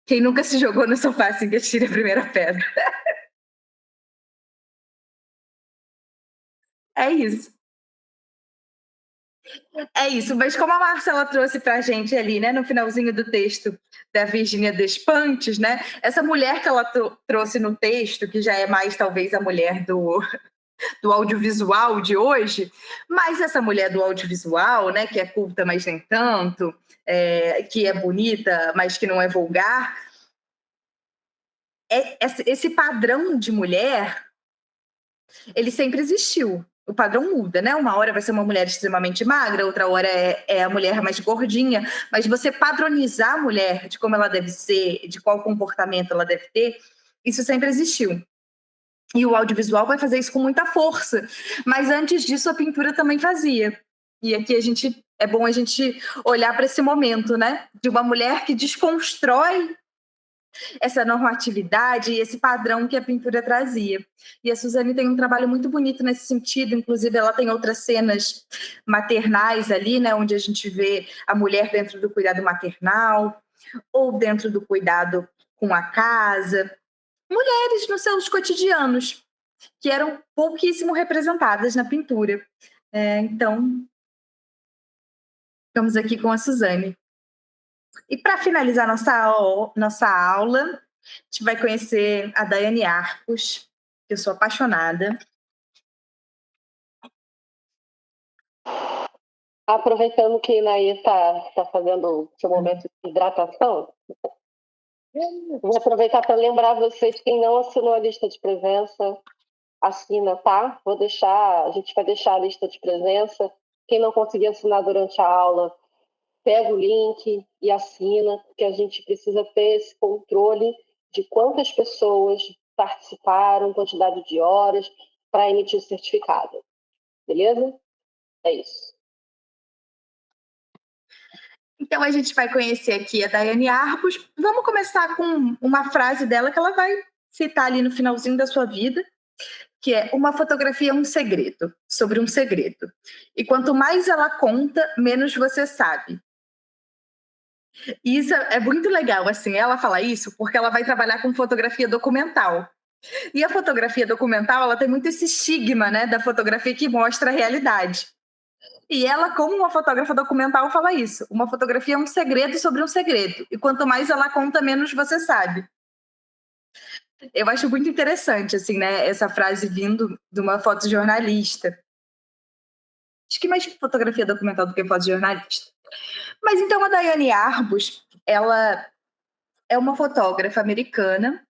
Quem nunca se jogou no sofá assim que atira a primeira pedra. É isso. É isso. Mas como a Marcela trouxe pra gente ali, né, no finalzinho do texto da Virginia Despentes, né, essa mulher que ela trouxe no texto, que já é mais talvez a mulher do audiovisual de hoje, mas essa mulher do audiovisual, né, que é culta, mas nem tanto, que é bonita, mas que não é vulgar, esse padrão de mulher, ele sempre existiu. O padrão muda, né? Uma hora vai ser uma mulher extremamente magra, outra hora é a mulher mais gordinha, mas você padronizar a mulher de como ela deve ser, de qual comportamento ela deve ter, isso sempre existiu. E o audiovisual vai fazer isso com muita força. Mas antes disso, a pintura também fazia. E aqui é bom a gente olhar para esse momento, né? De uma mulher que desconstrói essa normatividade e esse padrão que a pintura trazia. E a Suzane tem um trabalho muito bonito nesse sentido, inclusive ela tem outras cenas maternais ali, né, onde a gente vê a mulher dentro do cuidado maternal, ou dentro do cuidado com a casa, mulheres nos seus cotidianos, que eram pouquíssimo representadas na pintura. Então, estamos aqui com a Suzane. E para finalizar nossa aula, a gente vai conhecer a Daiane Arcos, que eu sou apaixonada. Aproveitando que Inaí está fazendo seu momento de hidratação, vou aproveitar para lembrar vocês, quem não assinou a lista de presença, assina, tá? A gente vai deixar a lista de presença. Quem não conseguir assinar durante a aula, pega o link e assina, porque a gente precisa ter esse controle de quantas pessoas participaram, quantidade de horas, para emitir o certificado. Beleza? É isso. Então, a gente vai conhecer aqui a Daiane Arcos. Vamos começar com uma frase dela que ela vai citar ali no finalzinho da sua vida, que é uma fotografia é um segredo, sobre um segredo. E quanto mais ela conta, menos você sabe. E isso é muito legal, assim, ela fala isso porque ela vai trabalhar com fotografia documental. E a fotografia documental, ela tem muito esse estigma, né, da fotografia que mostra a realidade. E ela, como uma fotógrafa documental, fala isso. Uma fotografia é um segredo sobre um segredo. E quanto mais ela conta, menos você sabe. Eu acho muito interessante, assim, né, essa frase vindo de uma fotojornalista. Acho que mais fotografia documental do que fotojornalista. Mas então a Daiane Arbus, ela é uma fotógrafa americana.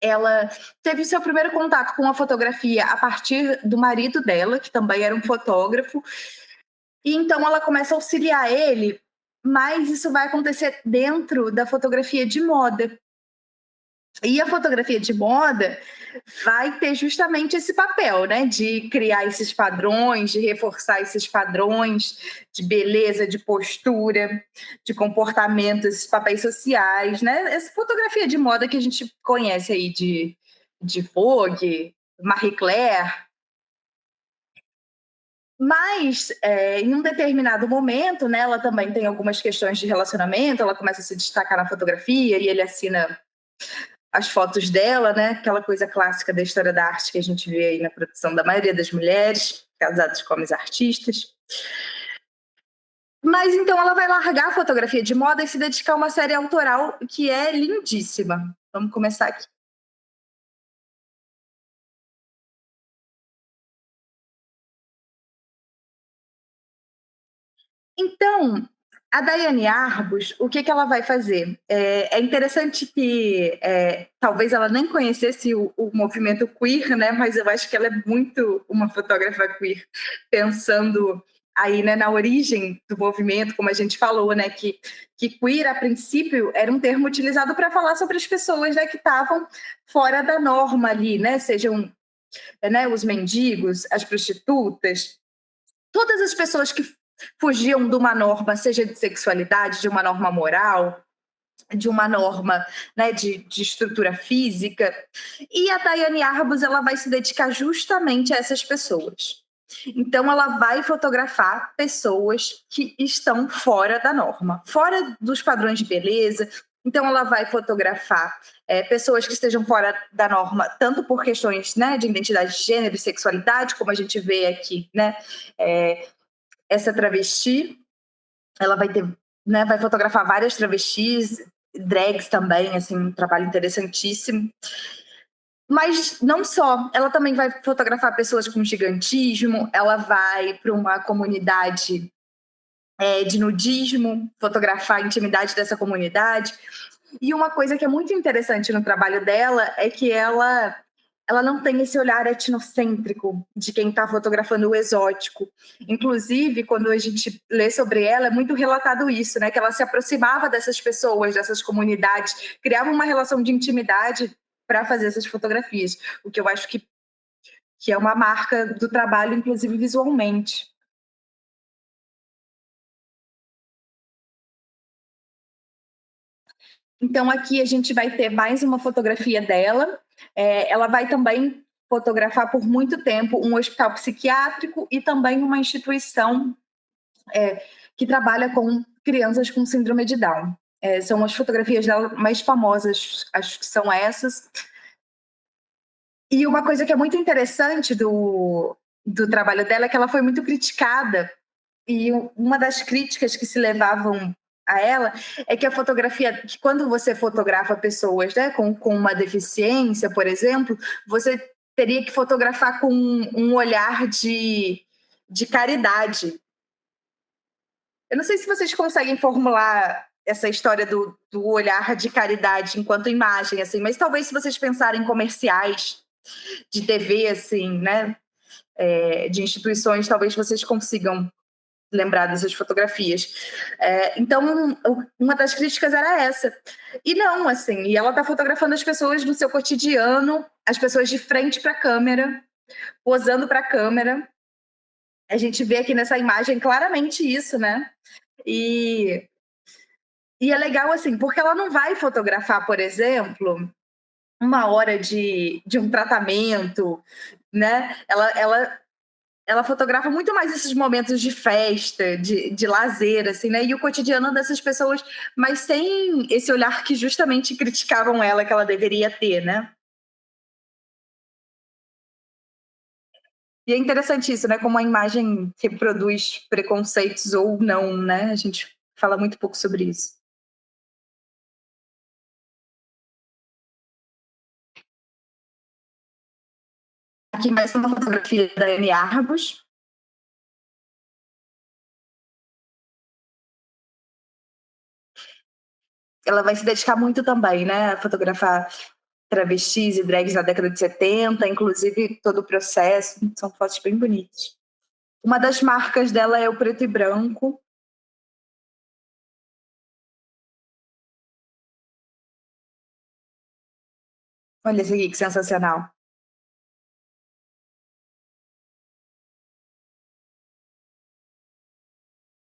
Ela teve seu primeiro contato com a fotografia a partir do marido dela, que também era um fotógrafo. E então ela começa a auxiliar ele, mas isso vai acontecer dentro da fotografia de moda. E a fotografia de moda vai ter justamente esse papel, né, de criar esses padrões, de reforçar esses padrões de beleza, de postura, de comportamento, esses papéis sociais, né? Essa fotografia de moda que a gente conhece aí de Vogue, Marie Claire. Mas, em um determinado momento, né, ela também tem algumas questões de relacionamento, ela começa a se destacar na fotografia e ele assina as fotos dela, né? Aquela coisa clássica da história da arte que a gente vê aí na produção da maioria das mulheres casadas com homens artistas. Mas então ela vai largar a fotografia de moda e se dedicar a uma série autoral que é lindíssima. Vamos começar aqui. Então, a Daiane Arbus, o que ela vai fazer? É interessante que talvez ela nem conhecesse o movimento queer, né? Mas eu acho que ela é muito uma fotógrafa queer, pensando aí, né, na origem do movimento, como a gente falou, né, que queer, a princípio, era um termo utilizado para falar sobre as pessoas, né, que estavam fora da norma ali, né? Sejam, né, os mendigos, as prostitutas, todas as pessoas que fugiam de uma norma, seja de sexualidade, de uma norma moral, de uma norma, né, de estrutura física. E a Daiane Arbus, ela vai se dedicar justamente a essas pessoas. Então, ela vai fotografar pessoas que estão fora da norma, fora dos padrões de beleza. Então, ela vai fotografar pessoas que estejam fora da norma, tanto por questões, né, de identidade de gênero e sexualidade, como a gente vê aqui, né, essa travesti, ela vai ter, né, vai fotografar várias travestis, drags também, assim, um trabalho interessantíssimo. Mas não só, ela também vai fotografar pessoas com gigantismo, ela vai para uma comunidade de nudismo, fotografar a intimidade dessa comunidade. E uma coisa que é muito interessante no trabalho dela é que ela não tem esse olhar etnocêntrico de quem está fotografando o exótico. Inclusive, quando a gente lê sobre ela, é muito relatado isso, né? Que ela se aproximava dessas pessoas, dessas comunidades, criava uma relação de intimidade para fazer essas fotografias, o que eu acho que é uma marca do trabalho, inclusive visualmente. Então, aqui a gente vai ter mais uma fotografia dela. Ela vai também fotografar por muito tempo um hospital psiquiátrico e também uma instituição que trabalha com crianças com síndrome de Down. São as fotografias dela mais famosas, acho que são essas. E uma coisa que é muito interessante do trabalho dela é que ela foi muito criticada, e uma das críticas que se levavam a ela é que a fotografia, que quando você fotografa pessoas, né, com uma deficiência, por exemplo, você teria que fotografar com um olhar de caridade. Eu não sei se vocês conseguem formular essa história do olhar de caridade enquanto imagem, assim, mas talvez se vocês pensarem em comerciais de TV, assim, né, de instituições, talvez vocês consigam lembrar dessas fotografias. Então, uma das críticas era essa. E não, assim, e ela está fotografando as pessoas no seu cotidiano, as pessoas de frente para a câmera, posando para a câmera. A gente vê aqui nessa imagem claramente isso, né? E é legal, assim, porque ela não vai fotografar, por exemplo, uma hora de um tratamento, né? Ela fotografa muito mais esses momentos de festa, de lazer, assim, né? E o cotidiano dessas pessoas, mas sem esse olhar que justamente criticavam ela, que ela deveria ter, né? E é interessante isso, né? Como a imagem reproduz preconceitos ou não, né? A gente fala muito pouco sobre isso. Aqui mais uma fotografia da Anne Arbus. Ela vai se dedicar muito também, né? A fotografar travestis e drags na década de 70, inclusive todo o processo. São fotos bem bonitas. Uma das marcas dela é o preto e branco. Olha esse aqui, que sensacional.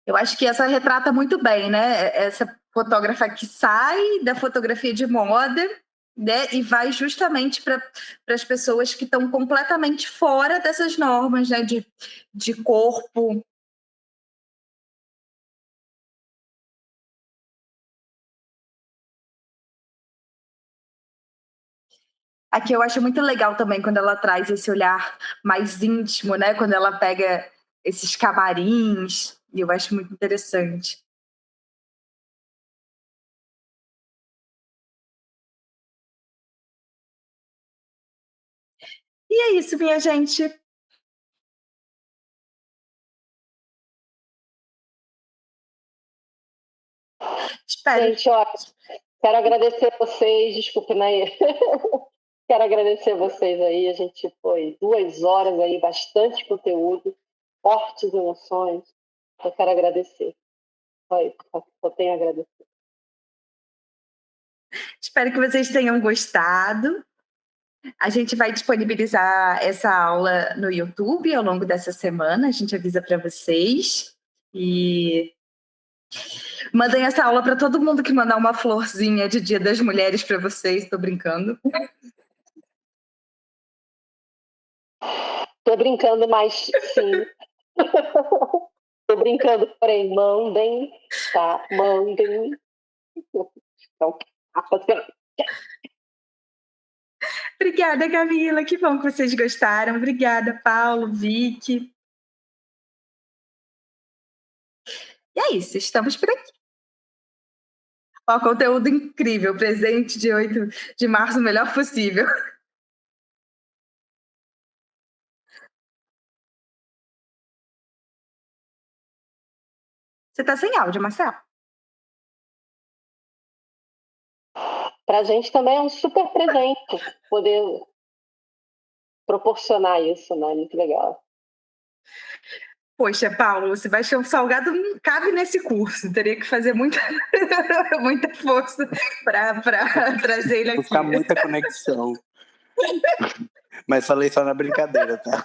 Eu acho que essa retrata muito bem, né? Essa fotógrafa que sai da fotografia de moda, né? E vai justamente para as pessoas que estão completamente fora dessas normas, né? De corpo. Aqui eu acho muito legal também quando ela traz esse olhar mais íntimo, né? Quando ela pega esses camarins, e eu acho muito interessante. E é isso, minha gente. Espero. Gente, ó, quero agradecer a vocês, desculpe, né? Quero agradecer a vocês aí, a gente foi 2 horas aí, bastante conteúdo, fortes emoções, eu quero agradecer, só tenho a agradecer. Espero que vocês tenham gostado. A gente vai disponibilizar essa aula no YouTube ao longo dessa semana, a gente avisa para vocês. E mandem essa aula para todo mundo que mandar uma florzinha de Dia das Mulheres para vocês, estou brincando. Tô brincando, mas sim. Tô brincando, porém, mandem, tá? Mandem. Então, Obrigada, Camila. Que bom que vocês gostaram. Obrigada, Paulo, Vicky. E é isso, estamos por aqui. Ó, conteúdo incrível, presente de 8 de março, o melhor possível. Você está sem áudio, Marcelo? para a gente também é um super presente poder proporcionar isso, né? Muito legal. Poxa, Paulo, o Sebastião Salgado não cabe nesse curso. Teria que fazer muita, muita força para trazer ele aqui. Buscar muita conexão. Mas falei só na brincadeira, tá?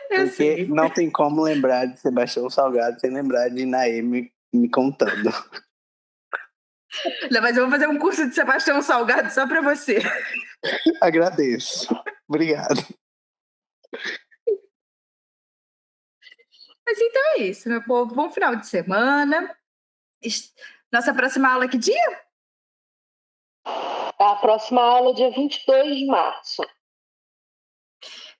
Porque não tem como lembrar de Sebastião Salgado sem lembrar de Naemi me contando. Não, mas eu vou fazer um curso de Sebastião Salgado só para você. Agradeço. Obrigado. Mas então é isso, meu povo. Bom final de semana. Nossa próxima aula, que dia? A próxima aula é dia 22 de março.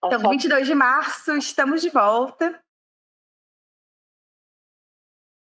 Então, 22 de março, estamos de volta.